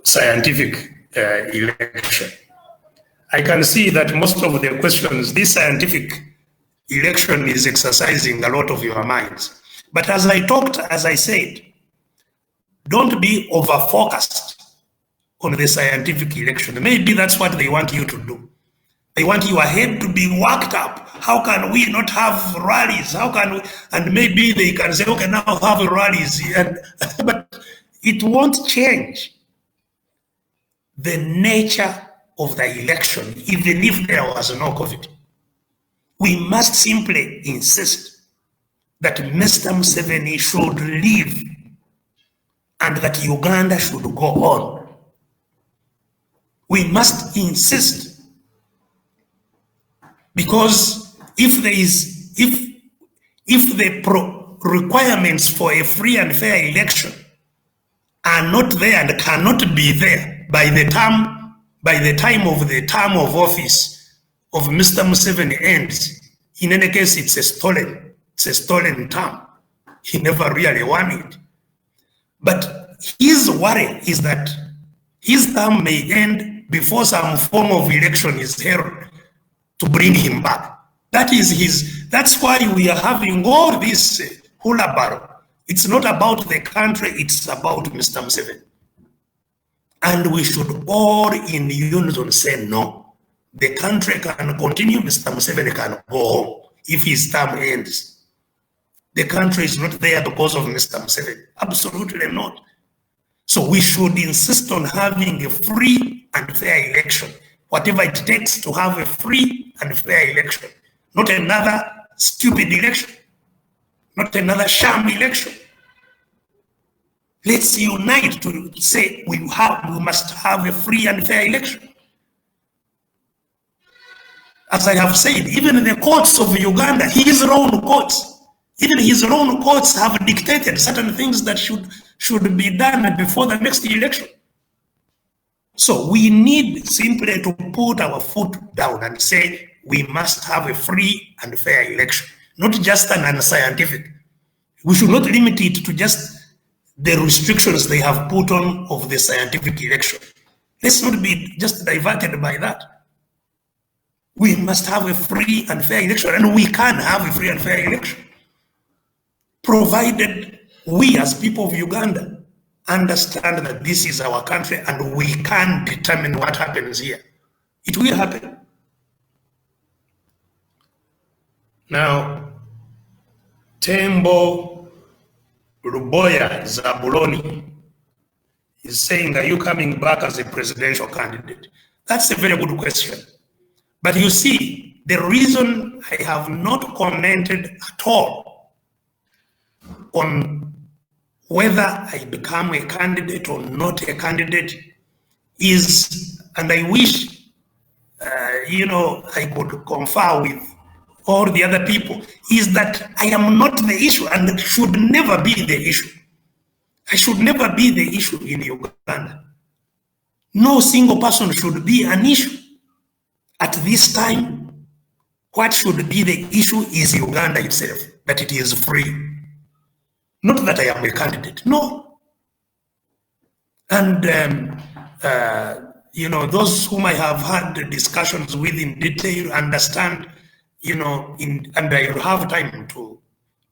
scientific election. I can see that most of the questions, this scientific election is exercising a lot of your minds. But as I said, don't be over-focused on the scientific election. Maybe that's what they want you to do. They want your head to be worked up. How can we not have rallies? How can we? And maybe they can say, okay, now have rallies. But it won't change the nature of the election, even if there was no COVID. We must simply insist that Mr. Museveni should leave and that Uganda should go on. We must insist, because if the requirements for a free and fair election are not there and cannot be there by the time of the term of office of Mr. Museveni ends, in any case, it's a stolen term. He never really won it. But his worry is that his term may end before some form of election is held to bring him back. That's why we are having all this hula barrow. It's not about the country, it's about Mr. Museveni. And we should all in unison say no. The country can continue, Mr. Museveni can go home if his term ends. The country is not there because of Mr. Museveni. Absolutely not. So we should insist on having a free and fair election, whatever it takes to have a free and fair election, not another stupid election, not another sham election. Let's unite to say we must have a free and fair election. As I have said, even the courts of Uganda, his own courts, even his own courts have dictated certain things that should be done before the next election. So we need simply to put our foot down and say we must have a free and fair election, not just an unscientific. We should not limit it to just the restrictions they have put on of the scientific election. Let's not be just diverted by that. We must have a free and fair election, and we can have a free and fair election, provided we as people of Uganda understand that this is our country and we can determine what happens here. It will happen. Now, Tembo Ruboya Zabuloni is saying, are you coming back as a presidential candidate? That's a very good question. But you see, the reason I have not commented at all on whether I become a candidate or not a candidate is, and I wish, I could confer with all the other people, is that I am not the issue and should never be the issue. I should never be the issue in Uganda. No single person should be an issue. At this time, what should be the issue is Uganda itself, that it is free. Not that I am a candidate, no. And, those whom I have had discussions with in detail understand, and I will have time to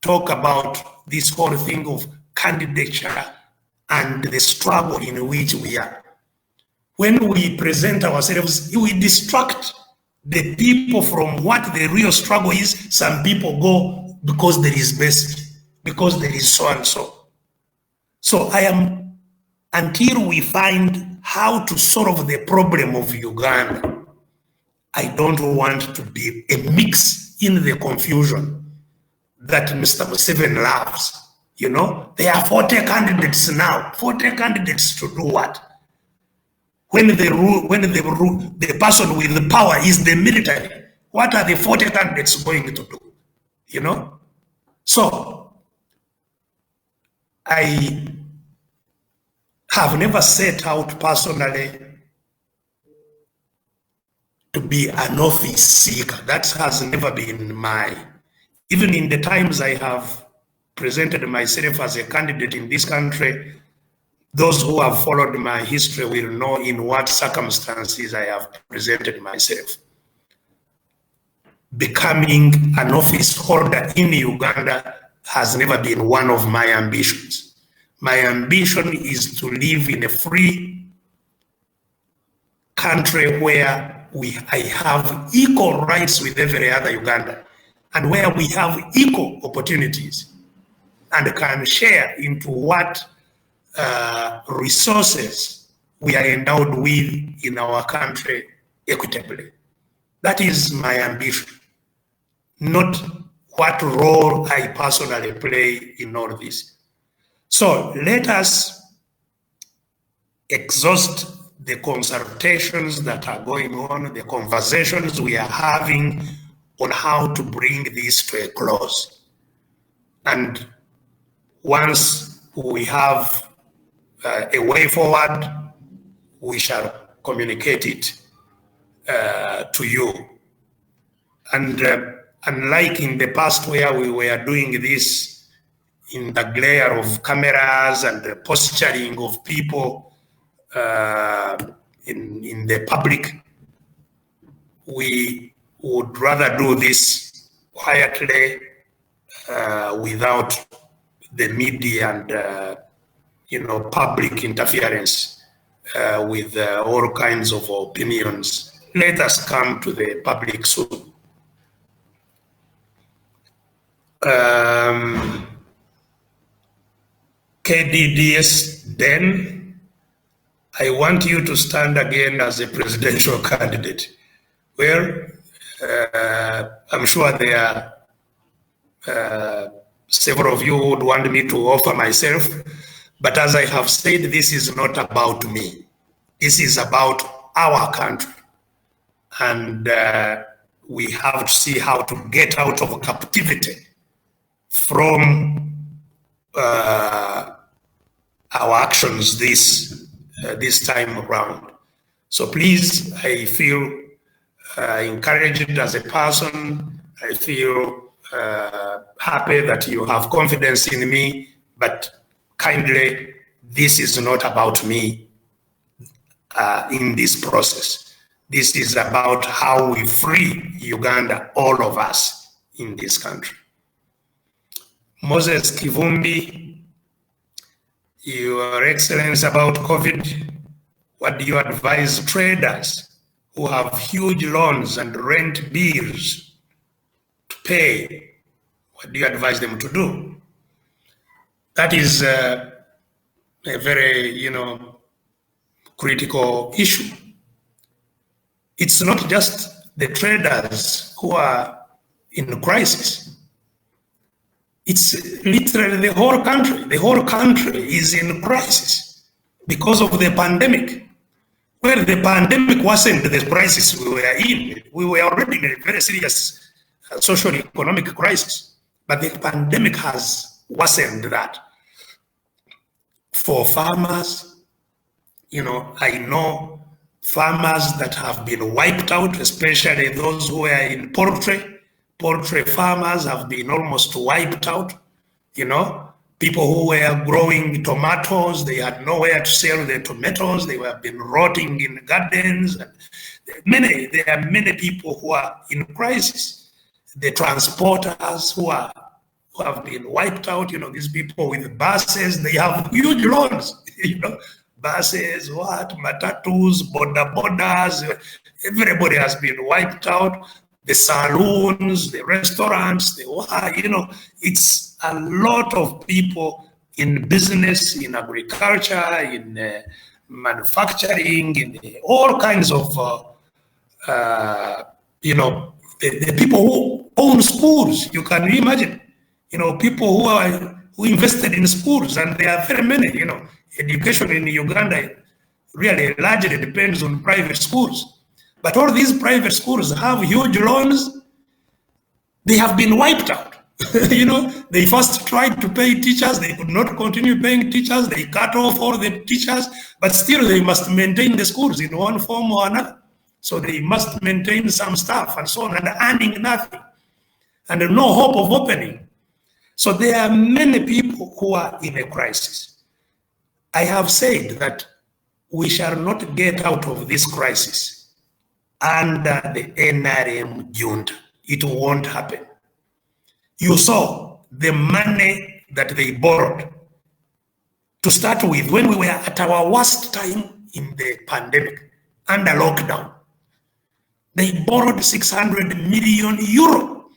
talk about this whole thing of candidature and the struggle in which we are. When we present ourselves, we distract the people from what the real struggle is. Some people go because there is basic, because there is so and so. So until we find how to solve the problem of Uganda, I don't want to be a mix in the confusion that Mr. Museveni loves. There are 40 candidates now. 40 candidates to do what? When the person with the power is the military, what are the 40 candidates going to do? So I have never set out personally to be an office seeker. That has never been even in the times I have presented myself as a candidate in this country, those who have followed my history will know in what circumstances I have presented myself. Becoming an office holder in Uganda has never been one of my ambitions. My ambition is to live in a free country where I have equal rights with every other Ugandan, and where we have equal opportunities and can share into what resources we are endowed with in our country equitably. That is my ambition, not what role I personally play in all this. So let us exhaust the consultations that are going on, the conversations we are having on how to bring this to a close. And once we have a way forward, we shall communicate it to you. And unlike in the past where we were doing this in the glare of cameras and the posturing of people in the public, we would rather do this quietly without the media and public interference with all kinds of opinions. Let us come to the public soon. KDDS then, I want you to stand again as a presidential candidate. Well, I'm sure there are several of you who would want me to offer myself, but as I have said, this is not about me. This is about our country. And we have to see how to get out of captivity from our actions this time around. So please, I feel encouraged as a person. I feel happy that you have confidence in me, but kindly, this is not about me in this process. This is about how we free Uganda, all of us in this country. Moses Kivumbi, Your Excellency, about COVID, what do you advise traders who have huge loans and rent bills to pay? What do you advise them to do? That is a very, critical issue. It's not just the traders who are in crisis. It's literally the whole country. The whole country is in crisis because of the pandemic. Well, the pandemic wasn't the crisis we were in. We were already in a very serious social economic crisis, but the pandemic has worsened that. For farmers, I know farmers that have been wiped out, especially those who are in poultry. Poultry farmers have been almost wiped out. People who were growing tomatoes, they had nowhere to sell their tomatoes. They were been rotting in gardens. There are many people who are in crisis. The transporters who have been wiped out. These people with buses, they have huge loans. Buses, matatus, bodas, everybody has been wiped out. The saloons, the restaurants, it's a lot of people in business, in agriculture, in manufacturing, in all kinds of, the people who own schools. You can imagine, people who invested in schools, and there are very many, education in Uganda really largely depends on private schools. But all these private schools have huge loans. They have been wiped out. They first tried to pay teachers. They could not continue paying teachers. They cut off all the teachers, but still they must maintain the schools in one form or another. So they must maintain some staff and so on, and earning nothing, and no hope of opening. So there are many people who are in a crisis. I have said that we shall not get out of this crisis under the NRM junta. It won't happen. You saw the money that they borrowed to start with when we were at our worst time in the pandemic. under lockdown. They borrowed 600 million euro.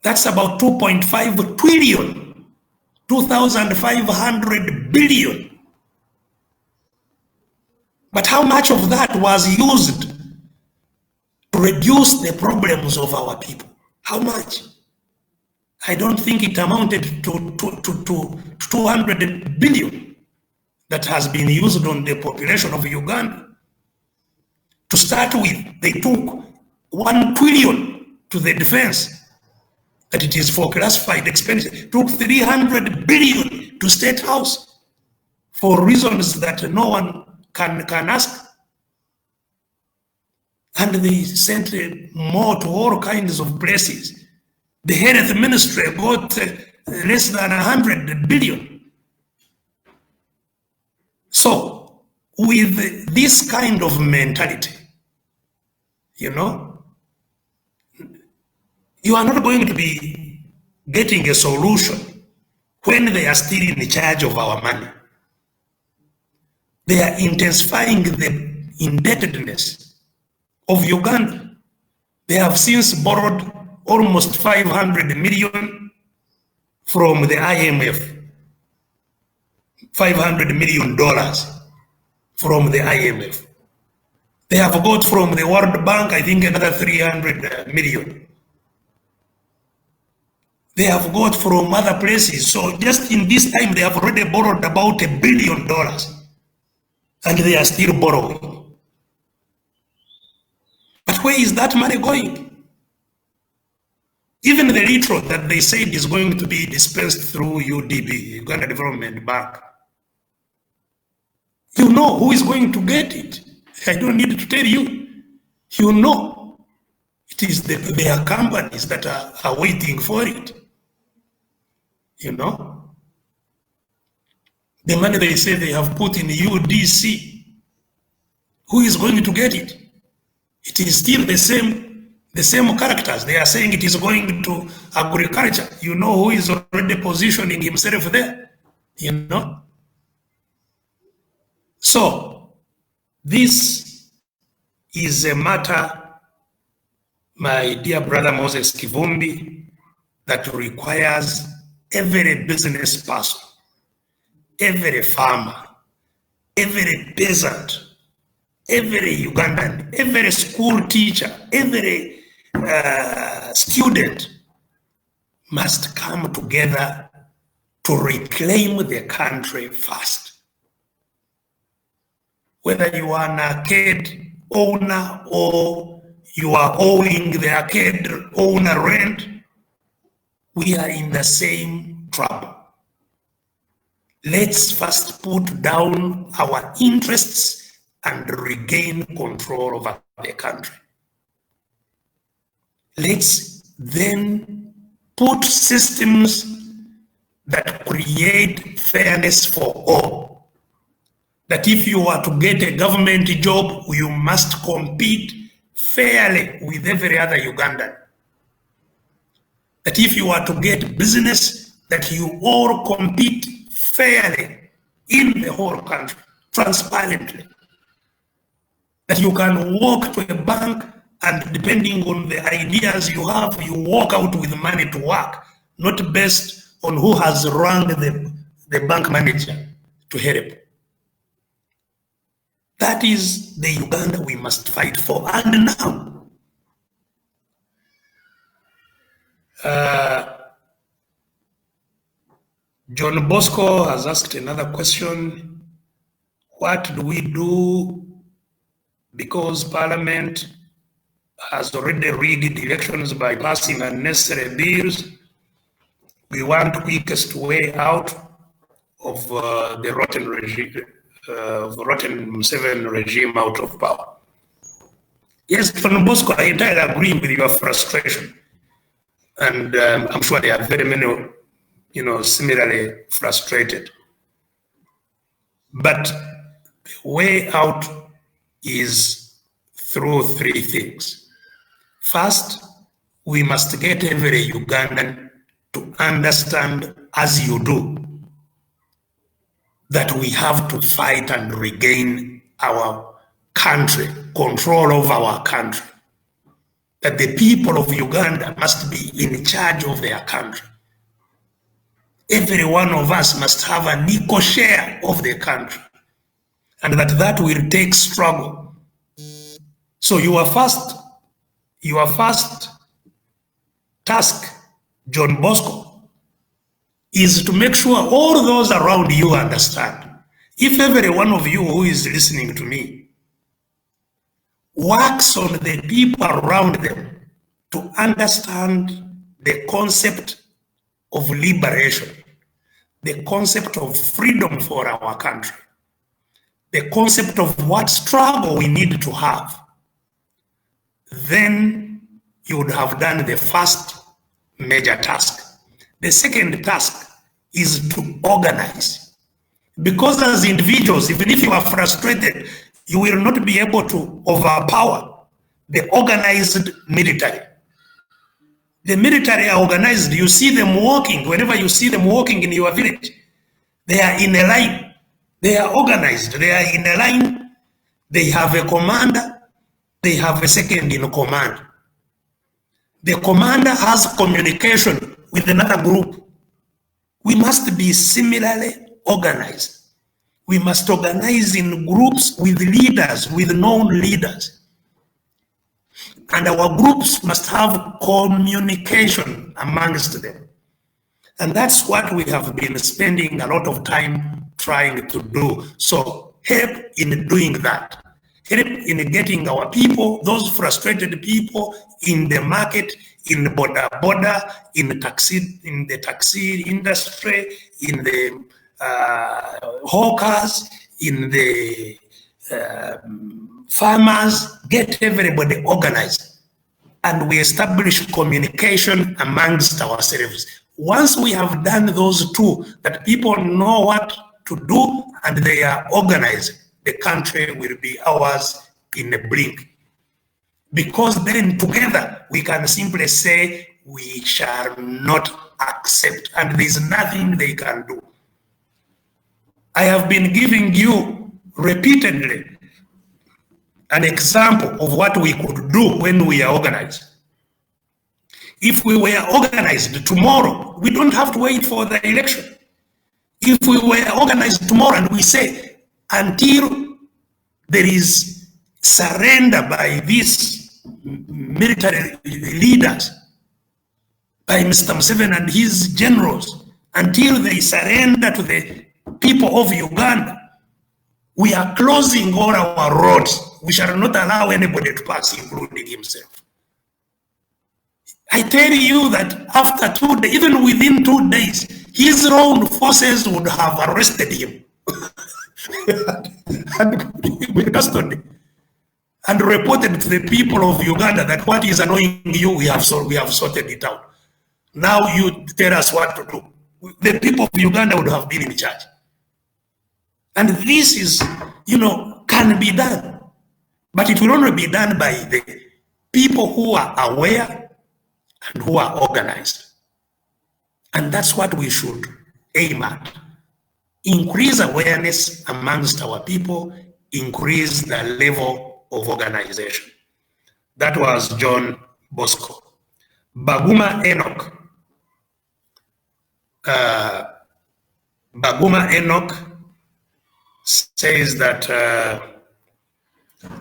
That's about 2.5 trillion, 2,500 billion. But how much of that was used to reduce the problems of our people? How much? I don't think it amounted to 200 billion that has been used on the population of Uganda. To start with, they took 1 trillion to the defense, that it is for classified expenditure, took 300 billion to State House for reasons that no one can ask. And they sent more to all kinds of places. The health ministry got less than 100 billion. So, with this kind of mentality, you know, you are not going to be getting a solution when they are still in charge of our money. They are intensifying the indebtedness of Uganda. They have since borrowed almost 500 million from the IMF, $500 million from the IMF. They have got from the World Bank, I think, another 300 million. They have got from other places. So just in this time, they have already borrowed about $1 billion, and they are still borrowing. But where is that money going? Even the little that they said is going to be dispensed through UDB, Uganda Development Bank, you know who is going to get it. I don't need to tell you. You know, it is their companies that are waiting for it. You know, the money they say they have put in UDC, who is going to get it? It is still the same characters. They are saying it is going to agriculture. You know who is already positioning himself there? You know? So, this is a matter, my dear brother Moses Kivumbi, that requires every business person, every farmer, every peasant, every Ugandan, every school teacher, every student must come together to reclaim the country first. Whether you are an arcade owner or you are owing the arcade owner rent, we are in the same trouble. Let's first put down our interests and regain control over the country. Let's then put systems that create fairness for all. That if you are to get a government job, you must compete fairly with every other Ugandan. That if you are to get business, that you all compete fairly in the whole country, transparently. That you can walk to a bank and depending on the ideas you have, you walk out with money to work, not based on who has run the bank manager to help. That is the Uganda we must fight for. And now, John Bosco has asked another question. What do we do because Parliament has already rigged elections by passing unnecessary bills? We want quickest way out of the rotten regime, rotten Museveni regime out of power. Yes, John Bosco, I entirely agree with your frustration. And I'm sure there are very many, similarly frustrated. But the way out is through three things. First, we must get every Ugandan to understand, as you do, that we have to fight and regain our country, control of our country. That the people of Uganda must be in charge of their country. Every one of us must have an equal share of the country, and that will take struggle. So your first task, John Bosco, is to make sure all those around you understand. If every one of you who is listening to me works on the people around them to understand the concept of liberation, the concept of freedom for our country, the concept of what struggle we need to have, then you would have done the first major task. The second task is to organize. Because as individuals, even if you are frustrated, you will not be able to overpower the organized military. The military are organized. You see them walking. Whenever you see them walking in your village, they are in a line. They are organized. They are in a line. They have a commander. They have a second in command. The commander has communication with another group. We must be similarly organized. We must organize in groups with leaders, with known leaders. And our groups must have communication amongst them. And that's what we have been spending a lot of time trying to do. So help in doing that. Help in getting our people, those frustrated people in the market, in the border, in the taxi industry, in the hawkers, in the farmers, get everybody organized. And we establish communication amongst ourselves. Once we have done those two, that people know what to do and they are organized, the country will be ours in a blink. Because then together we can simply say we shall not accept, and there is nothing they can do. I have been giving you repeatedly an example of what we could do when we are organized. If we were organized tomorrow, we don't have to wait for the election. If we were organized tomorrow and we say, until there is surrender by these military leaders, by Mr. Museveni and his generals, until they surrender to the people of Uganda, we are closing all our roads. We shall not allow anybody to pass, including himself. I tell you that after 2 days, even within 2 days, his own forces would have arrested him and put him in custody and reported to the people of Uganda that what is annoying you, we have sorted it out. Now you tell us what to do. The people of Uganda would have been in charge. And this is, can be done. But it will only be done by the people who are aware and who are organized. And that's what we should aim at. Increase awareness amongst our people, increase the level of organization. That was John Bosco. Baguma Enoch says that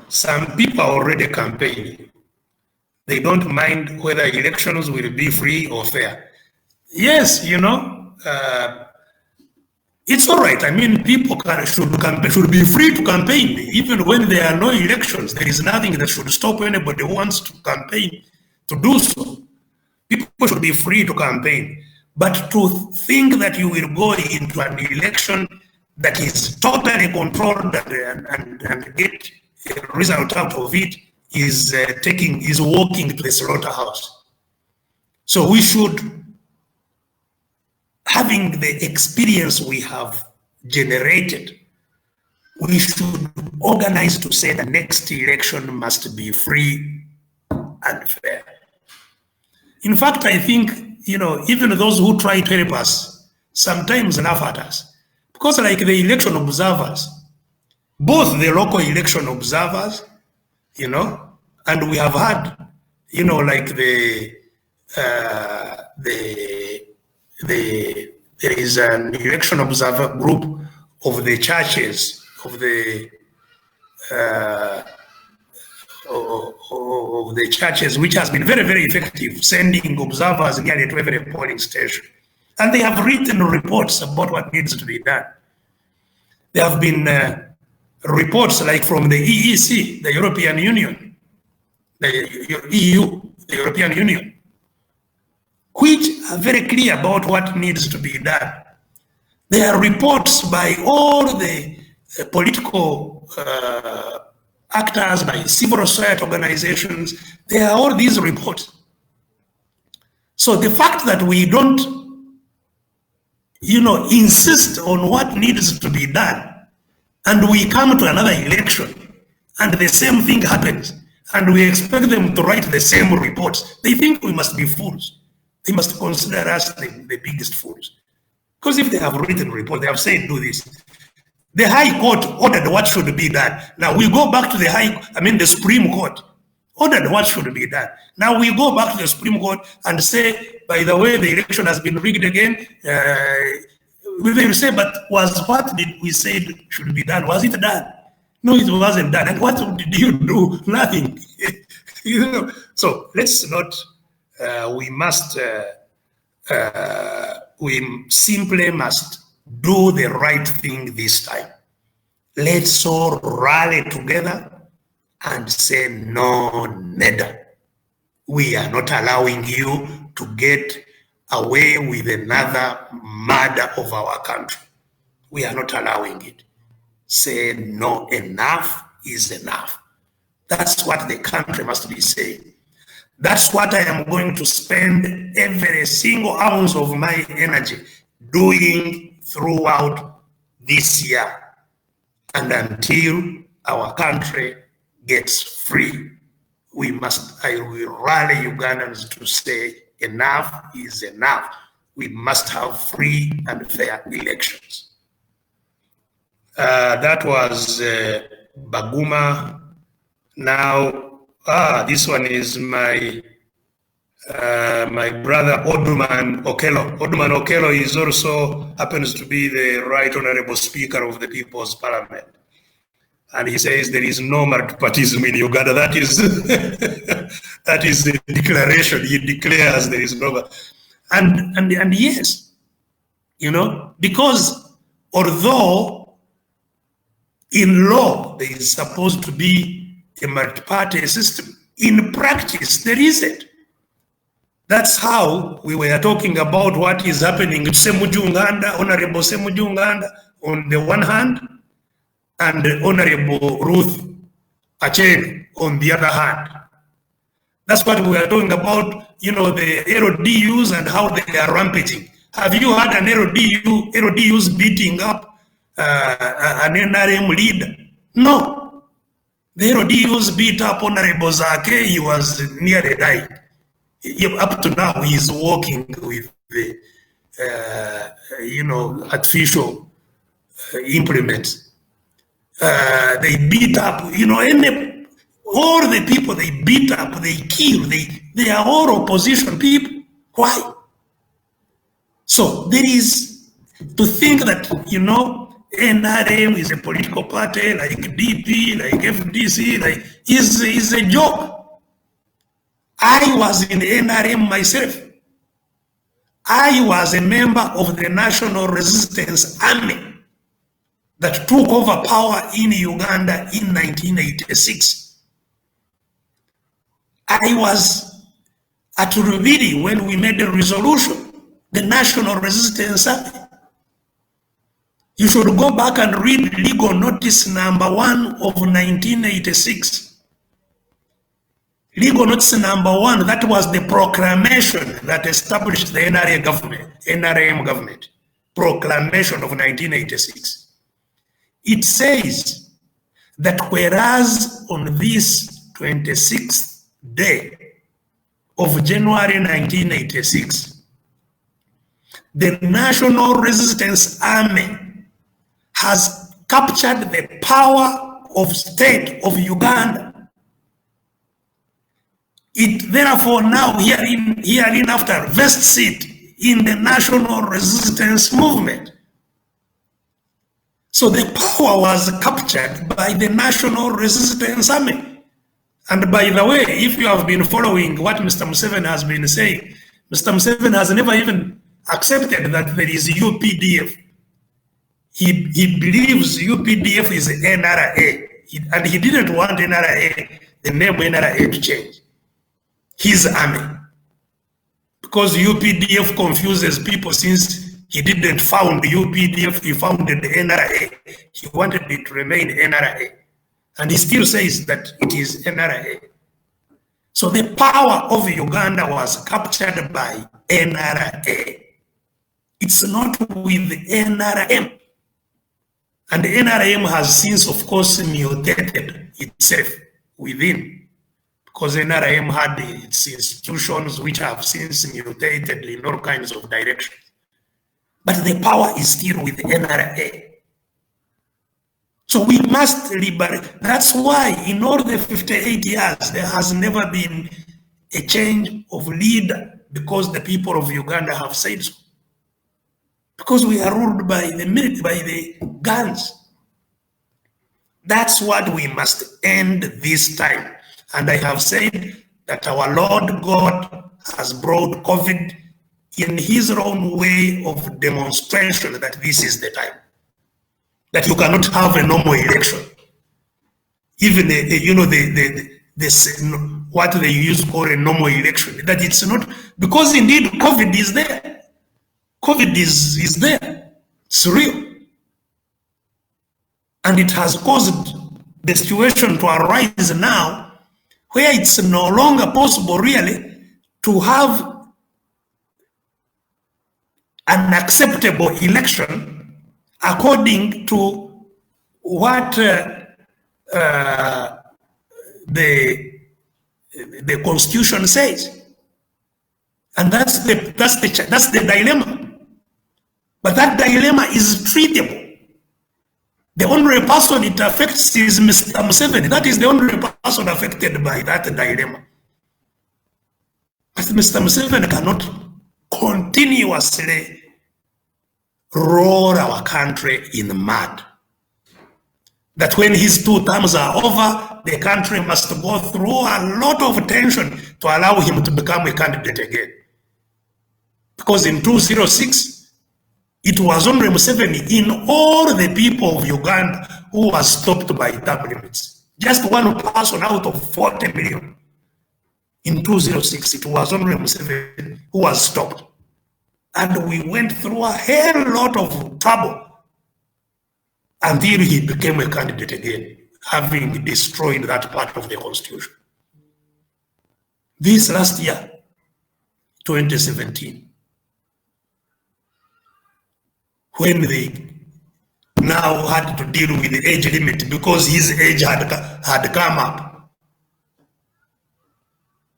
some people are already campaigning. They don't mind whether elections will be free or fair. Yes, it's all right. I mean, people should be free to campaign. Even when there are no elections, there is nothing that should stop anybody who wants to campaign to do so. People should be free to campaign. But to think that you will go into an election that is totally controlled and get a result out of it is walking to the slaughterhouse. So we should, having the experience we have generated, we should organize to say the next election must be free and fair. In fact, I think, even those who try to help us sometimes laugh at us. Because like the election observers, both the local election observers, you know, and we have had, you know, like there is an election observer group of the churches of the churches, which has been very, very effective, sending observers nearly to every polling station. And they have written reports about what needs to be done. There have been reports like from the EEC, the European Union, the EU, the European Union, which are very clear about what needs to be done. There are reports by all the political actors, by civil society organizations. There are all these reports. So the fact that we don't, you know, insist on what needs to be done, and we come to another election, and the same thing happens, and we expect them to write the same reports, they think we must be fools. They must consider us the biggest fools. Because if they have written a report, they have said, do this. The High Court ordered what should be done. Now we go back to the Supreme Court ordered what should be done. Now we go back to the Supreme Court and say, by the way, the election has been rigged again. We will say, but what did we say should be done? Was it done? No, it wasn't done. And what did you do? Nothing. You know. So let's not. We simply must do the right thing this time. Let's all rally together and say no, neither. We are not allowing you to get away with another murder of our country. We are not allowing it. Say no, enough is enough. That's what the country must be saying. That's what I am going to spend every single ounce of my energy doing throughout this year and until our country gets free. I will rally Ugandans to say enough is enough. We must have free and fair elections. That was Baguma. Now, this one is my brother Oduman Okello. Oduman Okello is also happens to be the Right Honorable Speaker of the People's Parliament. And he says there is no multipartyism in Uganda. That is that is the declaration. He declares there is no. And yes, you know, because although in law there is supposed to be a multi-party system, in practice there isn't. That's how we were talking about what is happening to Semujunganda, Honorable Semujunganda on the one hand, and Honorable Ruth Acheng on the other hand. That's what we are talking about, you know, the LDUs and how they are rampaging. Have you had an LDUs beating up an NRM leader? No. The LDUs beat up Honorable Zake. He was nearly dying. Up to now, he is working with the, you know, artificial implements. They beat up, you know, all the people they beat up, they kill, they are all opposition people. Why? So there is to think that, you know, NRM is a political party like DP, like FDC, like is a joke. I was in NRM myself. I was a member of the National Resistance Army that took over power in Uganda in 1986. I was at Rubiri when we made a resolution, the National Resistance Army. You should go back and read Legal Notice number 1 of 1986. Legal Notice number 1, that was the proclamation that established the NRM government. Proclamation of 1986. It says that whereas on this 26th day of January 1986, the National Resistance Army has captured the power of state of Uganda. It therefore now hereinafter vests it in the national resistance movement. So the power was captured by the National Resistance Army. And by the way, if you have been following what Mr. Museveni has been saying, Mr. Museveni has never even accepted that there is UPDF. He believes UPDF is NRA, and he didn't want NRA, the name NRA, to change. His army. Because UPDF confuses people since he didn't found UPDF, he founded the NRA. He wanted it to remain NRA. And he still says that it is NRA. So the power of Uganda was captured by NRA. It's not with NRM. And the NRM has since, of course, mutated itself within, because NRM had its institutions which have since mutated in all kinds of directions. But the power is still with NRA. So we must liberate. That's why in all the 58 years, there has never been a change of leader, because the people of Uganda have said so. Because we are ruled by the military, by the guns. That's what we must end this time. And I have said that our Lord God has brought COVID in his own way of demonstration that this is the time. That you cannot have a normal election. Even, what they used to call a normal election. That it's not, because indeed COVID is there. COVID is there. It's real. And it has caused the situation to arise now where it's no longer possible really to have an acceptable election according to what the Constitution says. And that's the dilemma. But that dilemma is treatable. The only person it affects is Mr. Museveni. That is the only person affected by that dilemma. But Mr. Museveni cannot continuously roll our country in the mud. That when his 2 terms are over, the country must go through a lot of tension to allow him to become a candidate again. Because in 2006, it was only Museveni in all the people of Uganda who was stopped by term limits. Just one person out of 40 million. In 2006, it was only Museveni who was stopped. And we went through a hell lot of trouble until he became a candidate again, having destroyed that part of the Constitution. This last year, 2017, when they now had to deal with the age limit because his age had come up.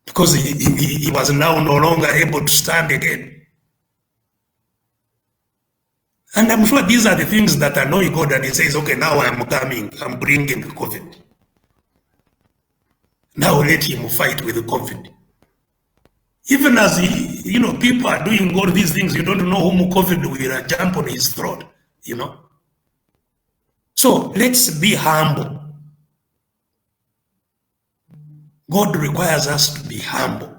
Because he was now no longer able to stand again. And I'm sure these are the things that annoy God, and he says, okay, now I'm coming, I'm bringing COVID. Now let him fight with COVID. Even as people are doing all these things, you don't know whom COVID will jump on his throat, So let's be humble. God requires us to be humble.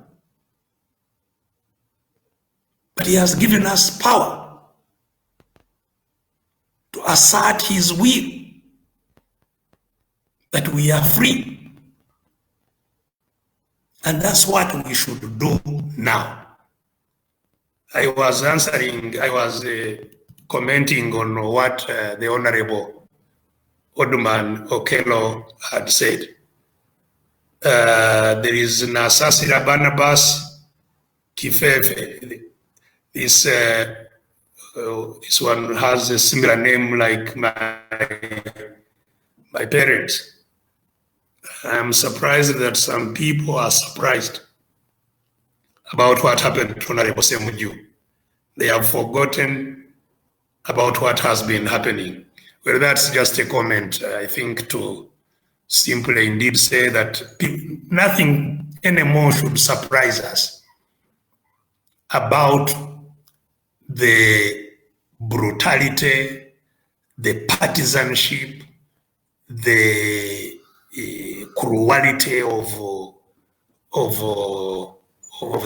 But he has given us power to assert his will, that we are free. And that's what we should do now. I was commenting on what the Honorable Odman Okello had said. There is Nasasira Barnabas Kifefe. This one has a similar name like my parents. I'm surprised that some people are surprised about what happened to Honorable Semuju. They have forgotten about what has been happening. Well, that's just a comment, I think, to simply indeed say that nothing anymore should surprise us about the brutality, the partisanship, the cruelty of, of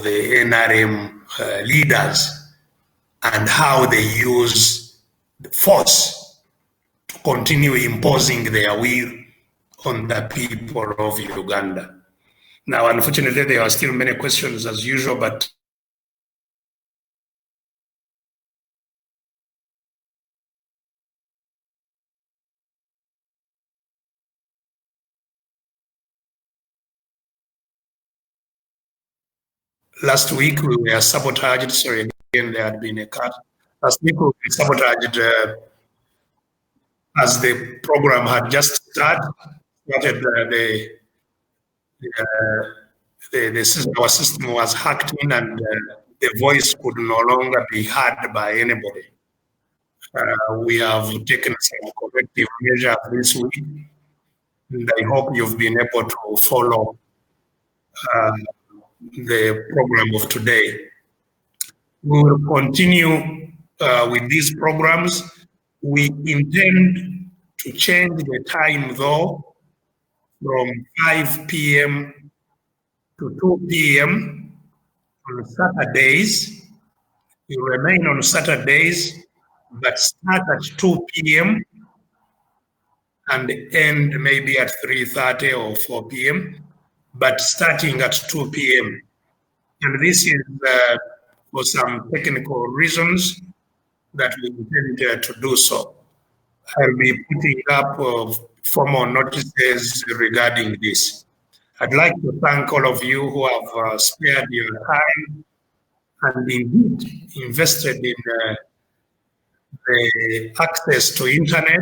the NRM leaders and how they use force to continue imposing their will on the people of Uganda. Now, unfortunately, there are still many questions as usual, but last week we were sabotaged. Sorry, again, there had been a cut. Last week we were sabotaged as the program had just started. Our system was hacked in, and the voice could no longer be heard by anybody. We have taken some corrective measures this week, and I hope you've been able to follow the program of today. We will continue with these programs. We intend to change the time, though, from 5 p.m. to 2 p.m. on Saturdays. We remain on Saturdays, but start at 2 p.m. and end maybe at 3:30 or 4 p.m., but starting at 2 p.m. And this is for some technical reasons that we intend to do so. I'll be putting up formal notices regarding this. I'd like to thank all of you who have spared your time and indeed invested in the access to internet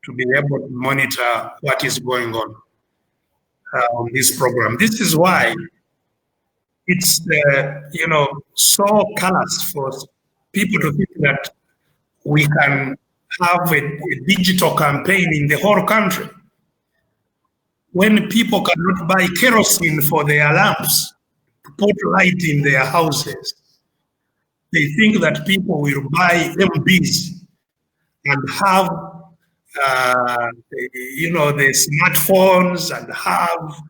to be able to monitor what is going on this program. This is why it's so callous for people to think that we can have a digital campaign in the whole country when people cannot buy kerosene for their lamps to put light in their houses. They think that people will buy MBs and have the smartphones and have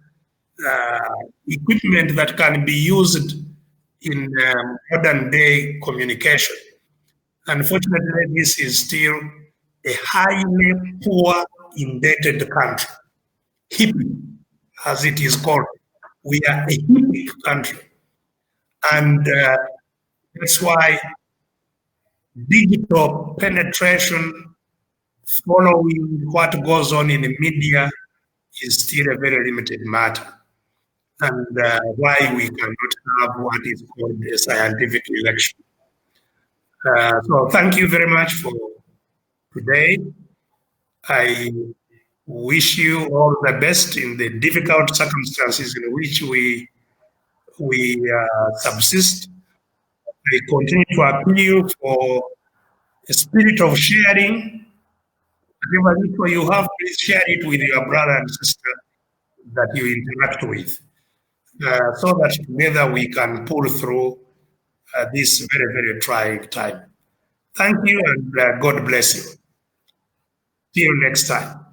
equipment that can be used in modern day communication. Unfortunately, this is still a highly poor, indebted country. Hippie, as it is called. We are a hippie country. And that's why digital penetration, following what goes on in the media, is still a very limited matter. And why we cannot have what is called a scientific election. So thank you very much for today. I wish you all the best in the difficult circumstances in which we subsist. I continue to appeal for a spirit of sharing. Whatever little you have, please share it with your brother and sister that you interact with, so that together we can pull through this very, very trying time. Thank you, and God bless you. Till next time.